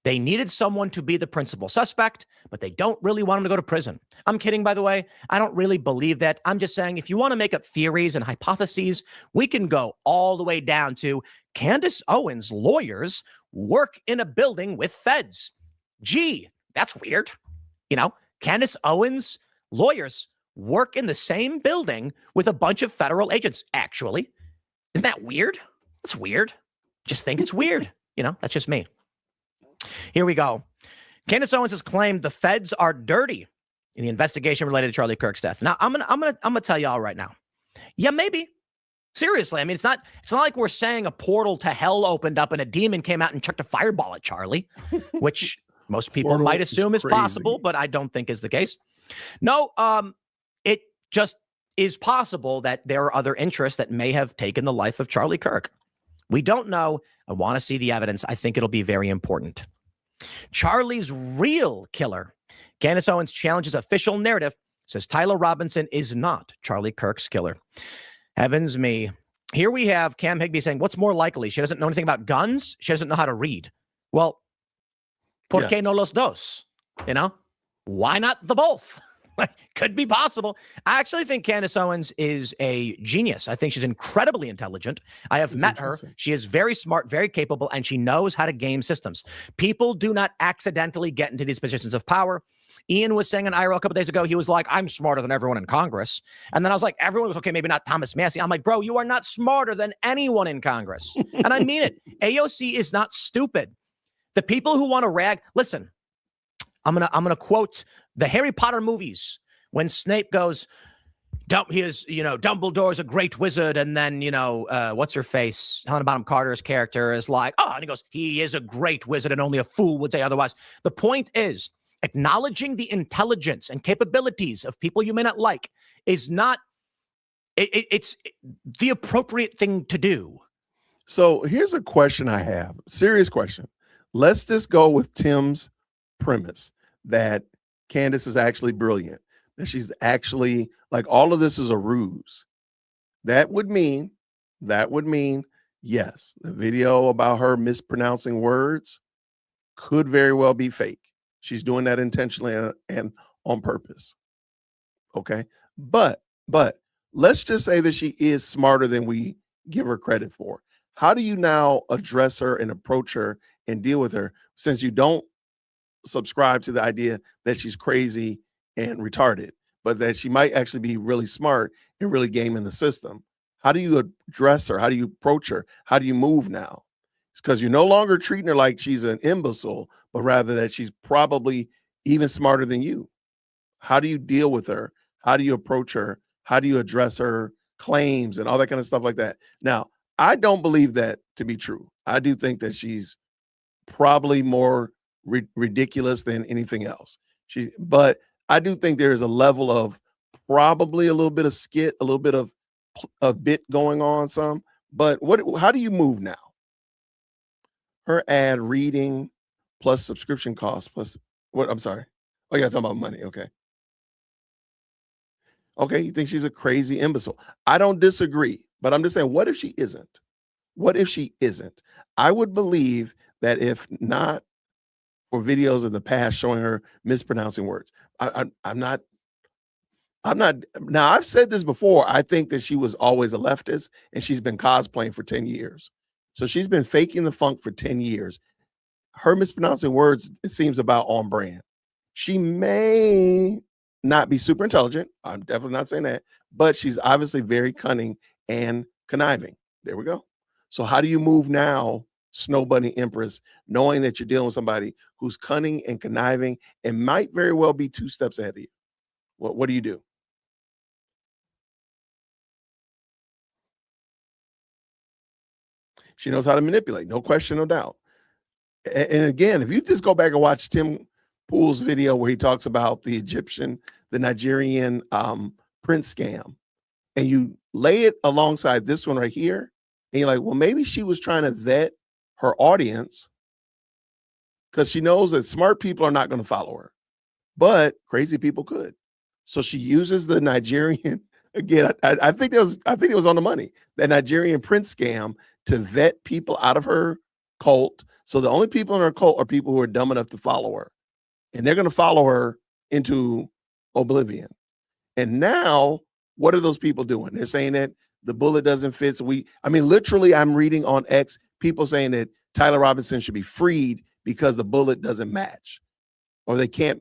They needed someone to be the principal suspect, but they don't really want him to go to prison. I'm kidding, by the way. I don't really believe that. I'm just saying, if you want to make up theories and hypotheses, we can go all the way down to Candace Owens' lawyers work in a building with feds. Gee, that's weird. Candace Owens' lawyers work in the same building with a bunch of federal agents, actually. Isn't that weird? That's weird. Just think it's weird. That's just me. Here we go. Candace Owens has claimed the feds are dirty in the investigation related to Charlie Kirk's death. Now, I'm gonna tell y'all right now. Yeah, maybe. Seriously, I mean, it's not like we're saying a portal to hell opened up and a demon came out and chucked a fireball at Charlie, which most people might assume is possible, but I don't think is the case. No, it just is possible that there are other interests that may have taken the life of Charlie Kirk. We don't know. I want to see the evidence. I think it'll be very important. Charlie's real killer. Candace Owens challenges official narrative, says Tyler Robinson is not Charlie Kirk's killer. Heavens me. Here we have Cam Higbee saying, what's more likely? She doesn't know anything about guns. She doesn't know how to read. Well, ¿por qué no los dos? Why not the both? Could be possible. I actually think Candace Owens is a genius. I think she's incredibly intelligent. I have met her. She is very smart, very capable, and she knows how to game systems. People do not accidentally get into these positions of power. Ian was saying on IRL a couple days ago, he was like, I'm smarter than everyone in Congress. And then I was like, everyone was okay, maybe not Thomas Massie. I'm like, bro, you are not smarter than anyone in Congress. And I mean it. AOC is not stupid. The people who want to rag, listen, I'm gonna quote the Harry Potter movies when Snape goes, Dumbledore's a great wizard, and then what's her face, Helena Bonham Carter's character is like, and he goes, he is a great wizard, and only a fool would say otherwise. The point is, acknowledging the intelligence and capabilities of people you may not like is not. It's the appropriate thing to do. So here's a question I have, serious question. Let's just go with Tim's premise that Candace is actually brilliant, that she's actually like all of this is a ruse. That would mean, yes, the video about her mispronouncing words could very well be fake. She's doing that intentionally and on purpose. Okay. But let's just say that she is smarter than we give her credit for. How do you now address her and approach her and deal with her since you don't subscribe to the idea that she's crazy and retarded, but that she might actually be really smart and really gaming the system? How do you address her? How do you approach her? How do you move now? Because you're no longer treating her like she's an imbecile, but rather that she's probably even smarter than you. How do you deal with her? How do you approach her? How do you address her claims and all that kind of stuff like that? Now, I don't believe that to be true. I do think that she's probably more ridiculous than anything else. But I do think there is a level of probably a little bit of skit, a little bit of a bit going on some. But how do you move now? Her ad reading plus subscription costs plus what? I'm sorry. Oh, yeah, talking about money. Okay. Okay, you think she's a crazy imbecile. I don't disagree, but I'm just saying, what if she isn't? What if she isn't? I would believe that if not for videos of the past showing her mispronouncing words, I'm not. Now, I've said this before. I think that she was always a leftist and she's been cosplaying for 10 years. So she's been faking the funk for 10 years. Her mispronouncing words, it seems about on brand. She may not be super intelligent. I'm definitely not saying that, but she's obviously very cunning and conniving. There we go. So how do you move now, Snow Bunny Empress, knowing that you're dealing with somebody who's cunning and conniving and might very well be 2 steps ahead of you? What do you do? She knows how to manipulate, no question, no doubt. And again, if you just go back and watch Tim Pool's video where he talks about the Nigerian prince scam, and you lay it alongside this one right here, and you're like, well, maybe she was trying to vet her audience because she knows that smart people are not going to follow her, but crazy people could. So she uses the Nigerian, again, I think it was on the money, that Nigerian prince scam to vet people out of her cult. So the only people in her cult are people who are dumb enough to follow her. And they're going to follow her into oblivion. And now, what are those people doing? They're saying that the bullet doesn't fit. So literally, I'm reading on X, people saying that Tyler Robinson should be freed because the bullet doesn't match. Or they can't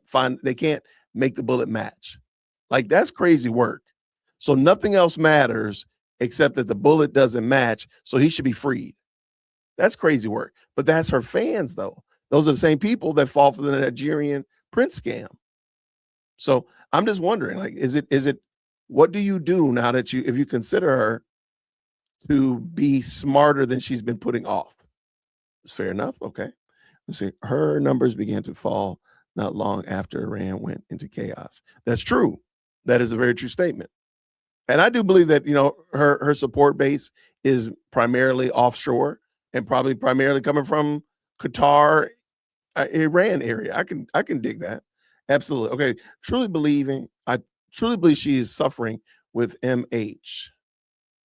make the bullet match. Like, that's crazy work. So nothing else matters except that the bullet doesn't match. So he should be freed. That's crazy work. But that's her fans, though. Those are the same people that fall for the Nigerian prince scam. So I'm just wondering, like, is it, what do you do now that if you consider her to be smarter than she's been putting off? It's fair enough. Okay. Let's see. Her numbers began to fall not long after Iran went into chaos. That's true. That is a very true statement. And I do believe that, her support base is primarily offshore and probably primarily coming from Qatar, Iran area. I can dig that. Absolutely. Okay. I truly believe she is suffering with MH.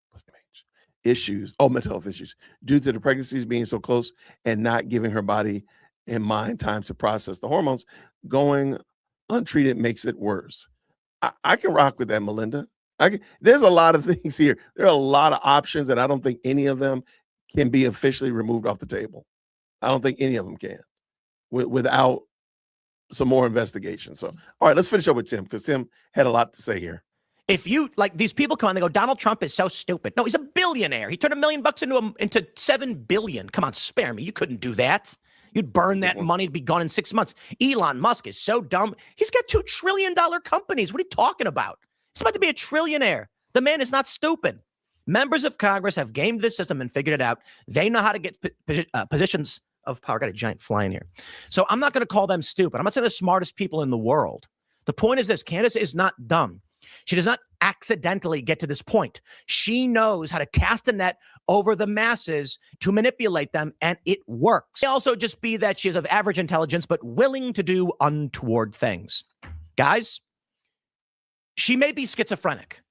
What's MH? Issues. Oh, mental health issues due to the pregnancies being so close and not giving her body and mind time to process the hormones. Going untreated makes it worse. I can rock with that, Melinda. There's a lot of things here. There are a lot of options, and I don't think any of them can be officially removed off the table. I don't think any of them can without some more investigation. So, all right, let's finish up with Tim because Tim had a lot to say here. If you these people come on, they go, Donald Trump is so stupid. No, he's a billionaire. He turned $1 million into $7 billion. Come on, spare me. You couldn't do that. You'd burn that money to be gone in 6 months. Elon Musk is so dumb. He's got $2 trillion companies. What are you talking about? He's about to be a trillionaire. The man is not stupid. Members of Congress have gamed the system and figured it out. They know how to get positions of power. I got a giant fly in here. So I'm not going to call them stupid. I'm not saying the smartest people in the world. The point is this: Candace is not dumb. She does not accidentally get to this point. She knows how to cast a net over the masses to manipulate them, and it works. It may also just be that she is of average intelligence, but willing to do untoward things. Guys, she may be schizophrenic.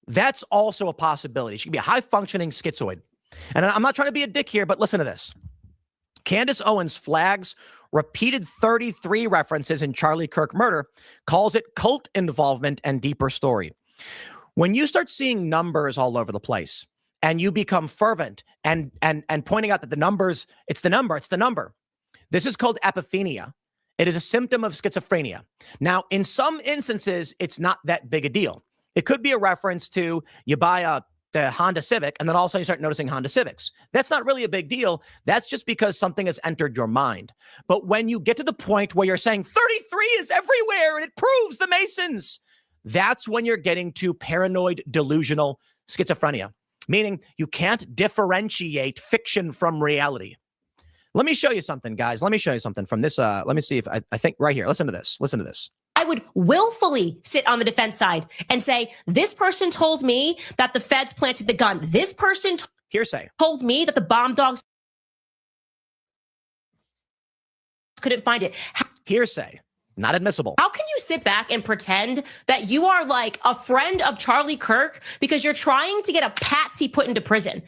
That's also a possibility. She could be a high-functioning schizoid. And I'm not trying to be a dick here, but listen to this. Candace Owens flags repeated 33 references in Charlie Kirk murder, calls it cult involvement and deeper story. When you start seeing numbers all over the place and you become fervent and pointing out that the numbers, it's the number. This is called apophenia. It is a symptom of schizophrenia. Now, in some instances, it's not that big a deal. It could be a reference to you buy the Honda Civic, and then all of a sudden you start noticing Honda Civics. That's not really a big deal. That's just because something has entered your mind. But when you get to the point where you're saying 33 is everywhere and it proves the Masons, that's when you're getting to paranoid delusional schizophrenia, meaning you can't differentiate fiction from reality. Let me show you something, guys. Let me show you something from this. Let me see if I think right here. Listen to this. Listen to this. I would willfully sit on the defense side and say, this person told me that the feds planted the gun. This person hearsay told me that the bomb dogs couldn't find it. Hearsay, not admissible. How can you sit back and pretend that you are like a friend of Charlie Kirk because you're trying to get a patsy put into prison?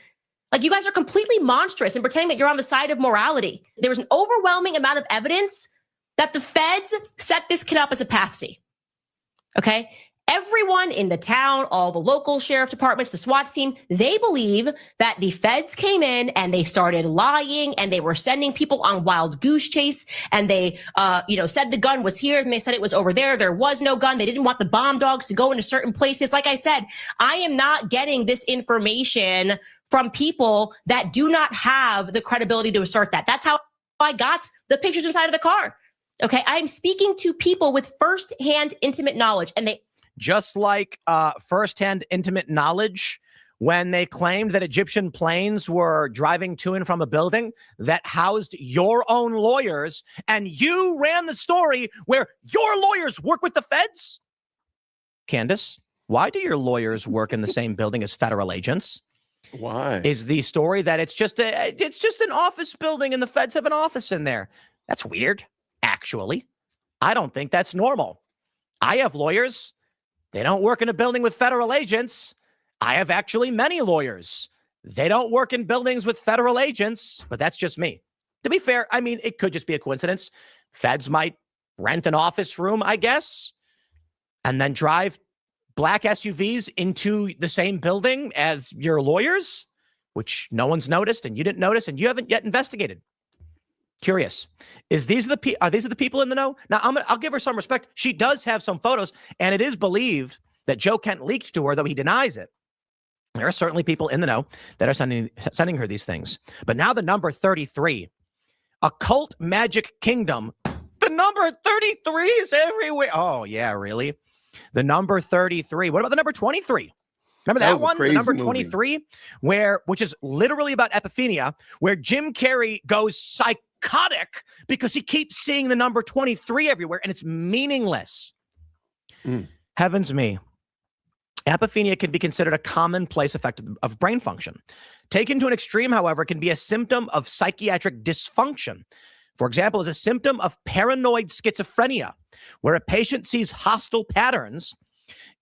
Like, you guys are completely monstrous and pretending that you're on the side of morality. There was an overwhelming amount of evidence that the feds set this kid up as a patsy. Okay? Everyone in the town, all the local sheriff departments, the SWAT team, they believe that the feds came in and they started lying and they were sending people on wild goose chase and they, said the gun was here and they said it was over there. There was no gun. They didn't want the bomb dogs to go into certain places. Like I said, I am not getting this information from people that do not have the credibility to assert that. That's how I got the pictures inside of the car. Okay, I'm speaking to people with firsthand intimate knowledge, and they just like firsthand intimate knowledge when they claimed that Egyptian planes were driving to and from a building that housed your own lawyers, and you ran the story where your lawyers work with the feds. Candace, why do your lawyers work in the same building as federal agents? Why? Is the story that it's just an office building and the feds have an office in there? That's weird. Actually, I don't think that's normal. I have lawyers. They don't work in a building with federal agents. I have actually many lawyers. They don't work in buildings with federal agents, but that's just me. To be fair, I mean, it could just be a coincidence. Feds might rent an office room, I guess, and then drive black SUVs into the same building as your lawyers, which no one's noticed and you didn't notice and you haven't yet investigated. Curious. Are these the people in the know? Now, I'll give her some respect. She does have some photos, and it is believed that Joe Kent leaked to her, though he denies it. There are certainly people in the know that are sending her these things. But now the number 33, occult magic kingdom. The number 33 is everywhere. Oh, yeah, really? The number 33. What about the number 23? Remember that one, the number 23, which is literally about epiphania, where Jim Carrey goes psychotic because he keeps seeing the number 23 everywhere, and it's meaningless. Heavens me. Epiphania can be considered a commonplace effect of brain function. Taken to an extreme, however, can be a symptom of psychiatric dysfunction. For example, is a symptom of paranoid schizophrenia, where a patient sees hostile patterns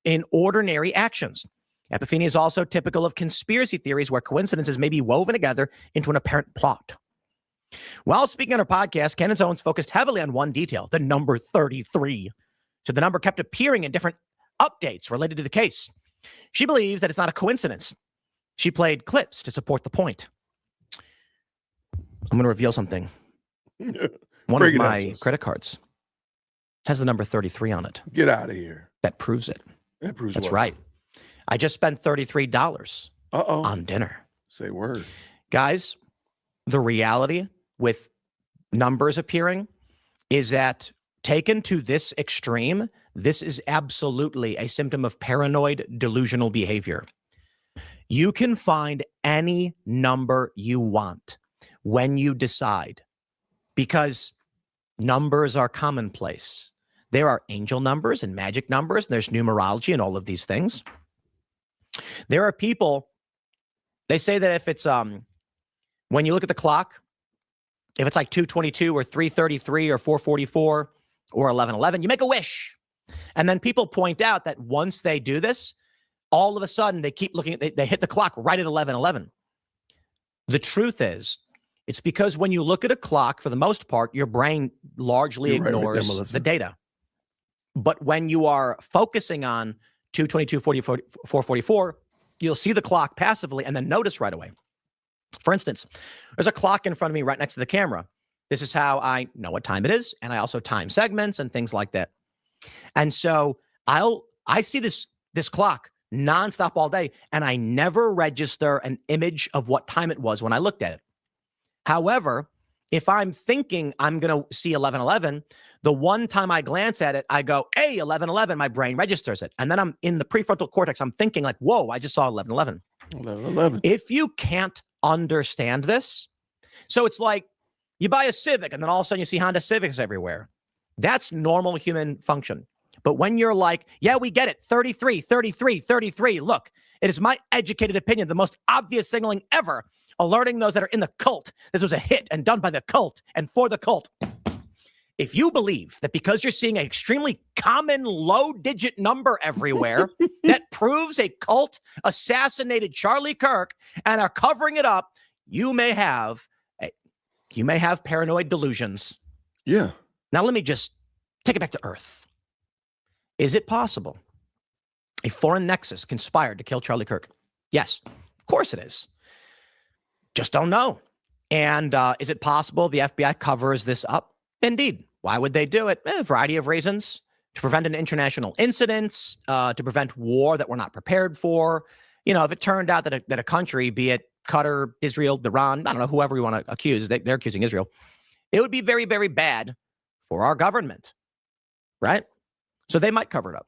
in ordinary actions. Epiphania is also typical of conspiracy theories where coincidences may be woven together into an apparent plot. While speaking on her podcast, Candace Owens focused heavily on one detail, the number 33. So the number kept appearing in different updates related to the case. She believes that it's not a coincidence. She played clips to support the point. I'm going to reveal something. One of my credit cards has the number 33 on it. Get out of here. That proves it. That proves That's what? right. I just spent $33 on dinner. Say word. Guys, the reality with numbers appearing is that taken to this extreme, this is absolutely a symptom of paranoid delusional behavior. You can find any number you want when you decide, because numbers are commonplace. There are angel numbers and magic numbers, and there's numerology and all of these things. There are people, they say that if it's, when you look at the clock, if it's like 2:22 or 3:33 or 4:44 or 11:11, you make a wish. And then people point out that once they do this, all of a sudden they keep looking at, they hit the clock right at 11:11. The truth is, it's because when you look at a clock, for the most part, your brain largely ignores the data. But when you are focusing on 2:22, 4:44, you'll see the clock passively and then notice right away. For instance, there's a clock in front of me right next to the camera. This is how I know what time it is, and I also time segments and things like that. And so I see this clock nonstop all day, and I never register an image of what time it was when I looked at it. However, if I'm thinking I'm going to see 11:11, the one time I glance at it, I go, hey, 11:11, my brain registers it. And then I'm in the prefrontal cortex, I'm thinking like, whoa, I just saw 11:11. 11:11. If you can't understand this, so it's like you buy a Civic and then all of a sudden you see Honda Civics everywhere. That's normal human function. But when you're like, yeah, we get it, 33, 33, 33, look, it is my educated opinion, the most obvious signaling ever, alerting those that are in the cult. This was a hit and done by the cult and for the cult. If you believe that because you're seeing an extremely common low-digit number everywhere that proves a cult assassinated Charlie Kirk and are covering it up, you may have paranoid delusions. Yeah. Now let me just take it back to Earth. Is it possible a foreign nexus conspired to kill Charlie Kirk? Yes, of course it is. Just don't know. And is it possible the FBI covers this up? Indeed. Why would they do it? A variety of reasons. To prevent an international incidents, to prevent war that we're not prepared for. You know, if it turned out that a country, be it Qatar, Israel, Iran, I don't know, whoever you want to accuse, they're accusing Israel, it would be very, very bad for our government, right? So they might cover it up.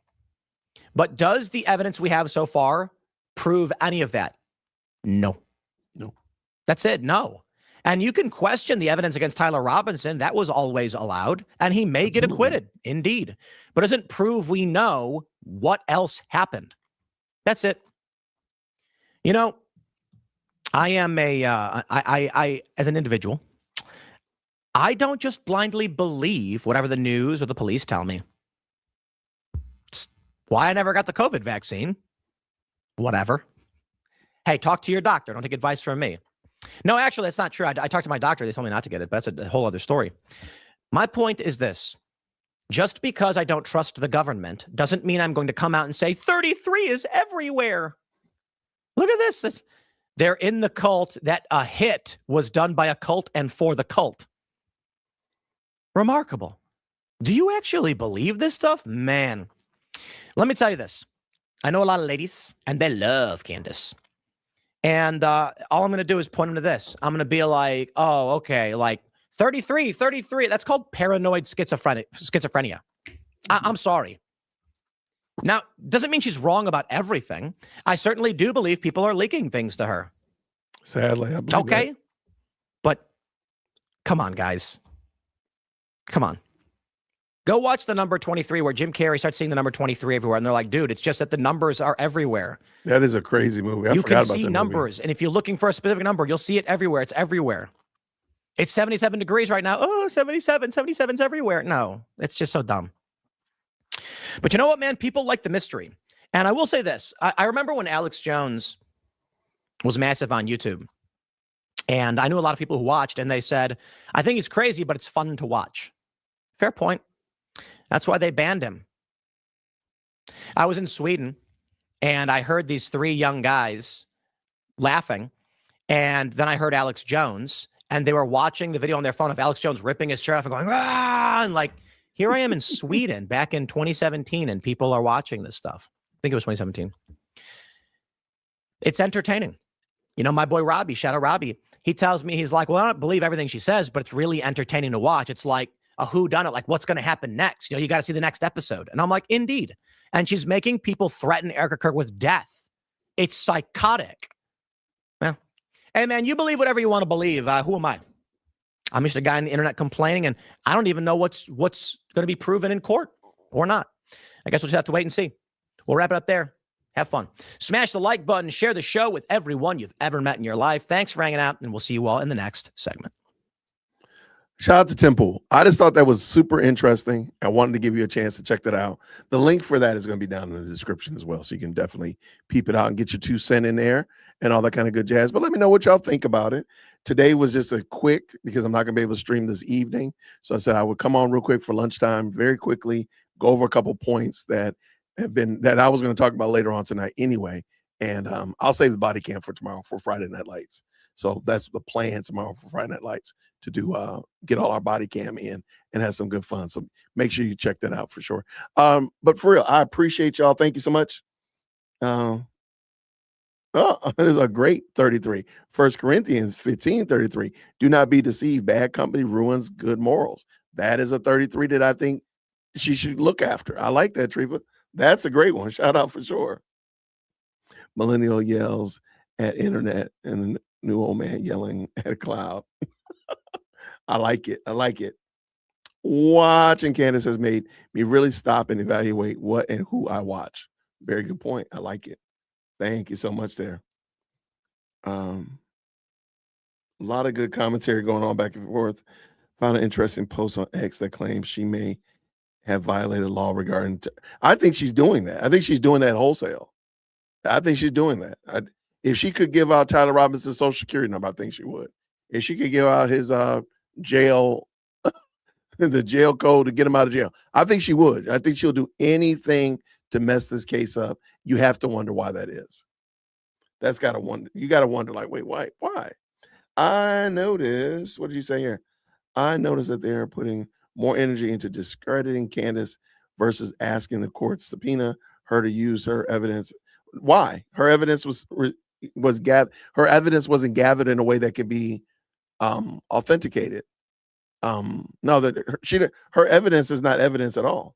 But does the evidence we have so far prove any of that? No. No. That's it. No. And you can question the evidence against Tyler Robinson. That was always allowed. And he may get acquitted, indeed. But doesn't prove we know what else happened. That's it. You know, I am I as an individual, I don't just blindly believe whatever the news or the police tell me. It's why I never got the COVID vaccine. Whatever. Hey, talk to your doctor. Don't take advice from me. No, actually, that's not true. I talked to my doctor. They told me not to get it, but that's a whole other story. My point is this. Just because I don't trust the government doesn't mean I'm going to come out and say 33 is everywhere. Look at this. They're in the cult that a hit was done by a cult and for the cult. Remarkable. Do you actually believe this stuff? Man, let me tell you this. I know a lot of ladies, and they love Candace. And all I'm going to do is point them to this. I'm going to be like, oh, okay, like 33. That's called paranoid schizophrenia. I'm sorry. Now, doesn't mean she's wrong about everything. I certainly do believe people are leaking things to her. Sadly, I believe okay. that. But come on, guys. Come on. Go watch the number 23 where Jim Carrey starts seeing the number 23 everywhere. And they're like, dude, it's just that the numbers are everywhere. That is a crazy movie. You can see numbers. And if you're looking for a specific number, you'll see it everywhere. It's everywhere. It's 77 degrees right now. Oh, 77. 77's everywhere. No, it's just so dumb. But you know what, man? People like the mystery. And I will say this. I remember when Alex Jones was massive on YouTube. And I knew a lot of people who watched, and they said, I think he's crazy, but it's fun to watch. Fair point. That's why they banned him. I was in Sweden, and I heard these three young guys laughing, and then I heard Alex Jones, and they were watching the video on their phone of Alex Jones ripping his shirt off and going, ah, and like, here I am in Sweden back in 2017, and people are watching this stuff. I think it was 2017. It's entertaining. You know, my boy Robbie, shout out Robbie, He tells me, he's like, well, I don't believe everything she says, but it's really entertaining to watch. It's like a whodunit, like what's going to happen next? You got to see the next episode. And I'm like, indeed. And she's making people threaten Erica Kirk with death. It's psychotic. Well, hey, man, you believe whatever you want to believe. Who am I? I'm just a guy on the internet complaining, and I don't even know what's going to be proven in court or not. I guess we'll just have to wait and see. We'll wrap it up there. Have fun. Smash the like button. Share the show with everyone you've ever met in your life. Thanks for hanging out, and we'll see you all in the next segment. Shout out to Temple. I just thought that was super interesting. I wanted to give you a chance to check that out. The link for that is going to be down in the description as well, so you can definitely peep it out and get your 2 cents in there and all that kind of good jazz. But let me know what y'all think about it. Today was just a quick, because I'm not going to be able to stream this evening. So I said I would come on real quick for lunchtime, very quickly, go over a couple points that I was going to talk about later on tonight anyway. And I'll save the body cam for tomorrow for Friday Night Lights. So that's the plan tomorrow for Friday Night Lights, to do get all our body cam in and have some good fun. So make sure you check that out for sure. But for real, I appreciate y'all. Thank you so much. It is a great 33. 1 Corinthians 15:33. Do not be deceived. Bad company ruins good morals. That is a 33 that I think she should look after. I like that, Treva. That's a great one. Shout out for sure. Millennial yells at internet and a new old man yelling at a cloud. I like it. I like it. Watching Candace has made me really stop and evaluate what and who I watch. Very good point. I like it. Thank you so much there. A lot of good commentary going on back and forth. Found an interesting post on X that claims she may have violated law regarding. I think she's doing that. I think she's doing that wholesale. I think she's doing that. If she could give out Tyler Robinson's social security number, I think she would. If she could give out his jail, the jail code to get him out of jail, I think she would. I think she'll do anything to mess this case up. You have to wonder why that is. That's got to wonder. You got to wonder, like, wait, why? I noticed. What did you say here? I noticed that they are putting more energy into discrediting Candace versus asking the court subpoena her to use her evidence. Why? Her evidence was gathered. Her evidence wasn't gathered in a way that could be authenticated. No, that her evidence is not evidence at all.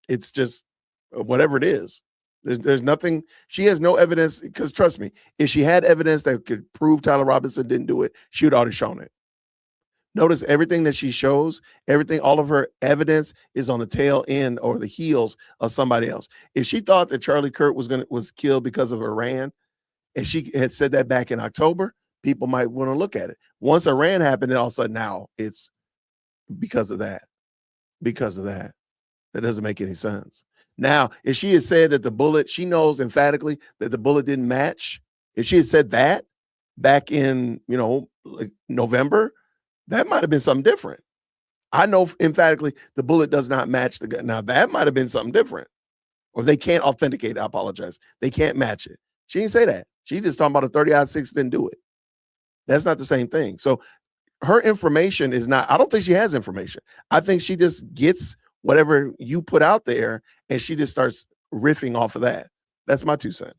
It's just whatever it is. There's nothing. She has no evidence, because trust me, if she had evidence that could prove Tyler Robinson didn't do it, she would already shown it. Notice everything that she shows, all of her evidence is on the tail end or the heels of somebody else. If she thought that Charlie Kirk was killed because of Iran, and she had said that back in October, people might want to look at it. Once Iran happened, then all of a sudden now it's because of that. Because of that. That doesn't make any sense. Now, if she had said that the bullet, she knows emphatically that the bullet didn't match. If she had said that back in, like November, that might have been something different. I know emphatically the bullet does not match the gun. Now, that might have been something different. Or they can't authenticate. I apologize. They can't match it. She didn't say that. She just talking about a 30-06 didn't do it. That's not the same thing. So her information is not, I don't think she has information. I think she just gets whatever you put out there and she just starts riffing off of that. That's my 2 cents.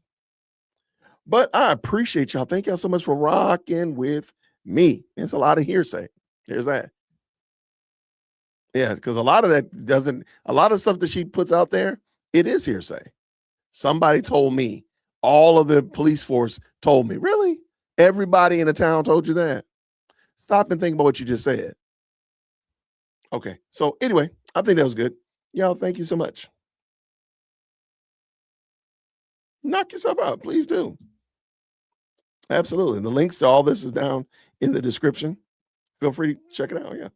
But I appreciate y'all. Thank y'all so much for rocking with me. It's a lot of hearsay. Here's that. Yeah, because a lot of stuff that she puts out there, it is hearsay. Somebody told me. All of the police force told me. Really? Everybody in the town told you that? Stop and think about what you just said. Okay. So anyway, I think that was good. Y'all, thank you so much. Knock yourself out. Please do. Absolutely. The links to all this is down in the description. Feel free to check it out. Yeah.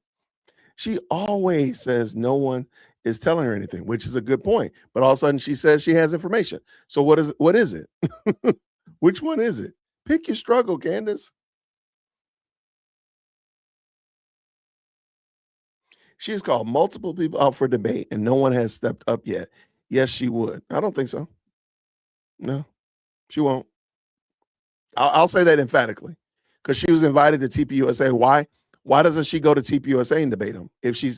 She always says no one is telling her anything, which is a good point. But all of a sudden she says she has information. So what is it? Which one is it? Pick your struggle, Candace. She's called multiple people out for debate and no one has stepped up yet. Yes, she would. I don't think so. No, she won't. I'll say that emphatically because she was invited to TPUSA. Why doesn't she go to TPUSA and debate him? If she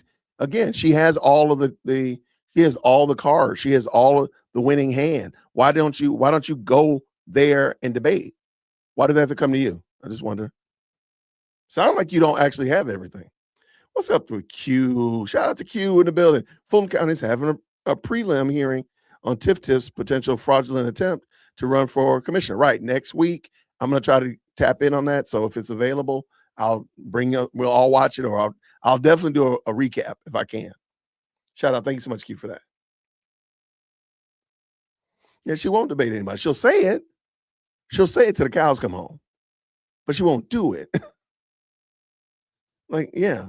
has all of she has all the cards. She has all of the winning hand. Why don't you go there and debate? Why do they have to come to you? I just wonder. Sound like you don't actually have everything. What's up with Q? Shout out to Q in the building. Fulton County is having a prelim hearing on Tiff's potential fraudulent attempt to run for commissioner. Right, next week, I'm going to try to tap in on that. So if it's available, I'll bring up, we'll all watch it, or I'll definitely do a recap if I can. Shout out. Thank you so much, Q, for that. Yeah, she won't debate anybody. She'll say it. She'll say it till the cows come home, but she won't do it. Like, yeah.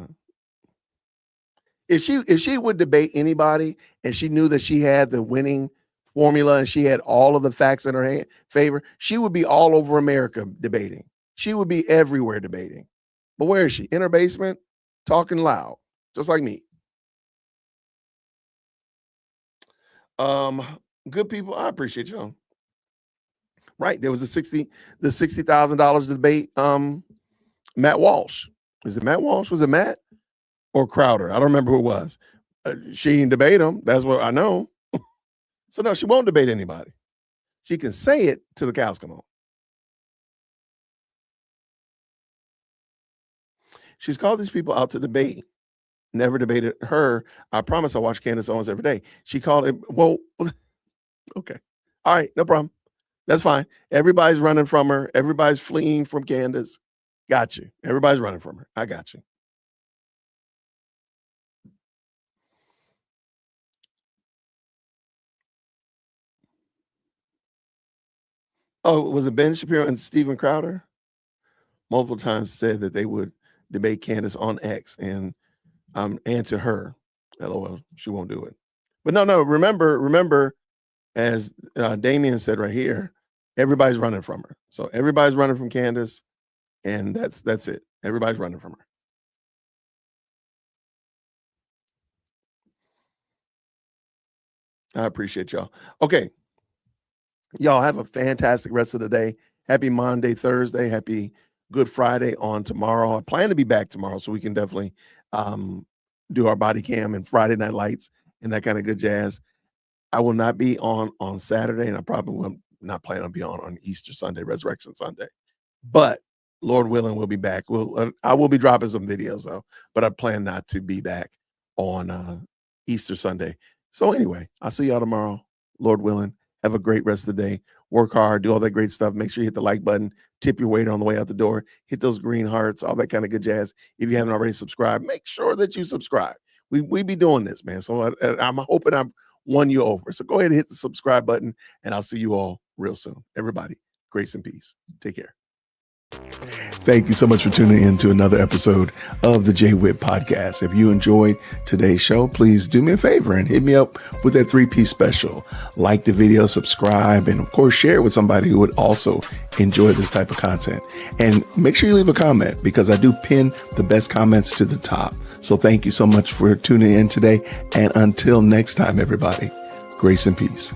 If she would debate anybody and she knew that she had the winning formula and she had all of the facts in her favor, she would be all over America debating. She would be everywhere debating. But where is she? In her basement, talking loud, just like me. Good people, I appreciate y'all. Right, there was the $60,000 debate. Matt Walsh. Is it Matt Walsh? Was it Matt or Crowder? I don't remember who it was. She didn't debate him. That's what I know. So no, she won't debate anybody. She can say it till the cows come home. She's called these people out to debate. Never debated her. I promise I watch Candace Owens every day. She called it, well, okay. All right, no problem. That's fine. Everybody's running from her. Everybody's fleeing from Candace. Got you. Everybody's running from her. I got you. Oh, was it Ben Shapiro and Steven Crowder? Multiple times said that they would debate Candace on X and to her. LOL, she won't do it. But no, remember, as Damien said right here, everybody's running from her. So everybody's running from Candace, and that's it. Everybody's running from her. I appreciate y'all. Okay. Y'all have a fantastic rest of the day. Happy Monday, Thursday. Happy Good Friday on tomorrow. I plan to be back tomorrow, so we can definitely do our body cam and Friday Night Lights and that kind of good jazz. I will not be on Saturday, and I probably will not plan on being on Easter Sunday, Resurrection Sunday. But Lord willing, we'll be back. I will be dropping some videos though, but I plan not to be back on Easter Sunday. So anyway, I'll see y'all tomorrow. Lord willing. Have a great rest of the day. Work hard, do all that great stuff. Make sure you hit the like button, tip your waiter on the way out the door, hit those green hearts, all that kind of good jazz. If you haven't already subscribed, make sure that you subscribe. We be doing this, man. So I'm hoping I've won you over. So go ahead and hit the subscribe button, and I'll see you all real soon. Everybody, grace and peace. Take care. Thank you so much for tuning in to another episode of the Jay Witt Podcast. If you enjoyed today's show, please do me a favor and hit me up with that 3-piece special. Like the video, subscribe, and of course, share it with somebody who would also enjoy this type of content. And make sure you leave a comment, because I do pin the best comments to the top. So thank you so much for tuning in today. And until next time, everybody, grace and peace.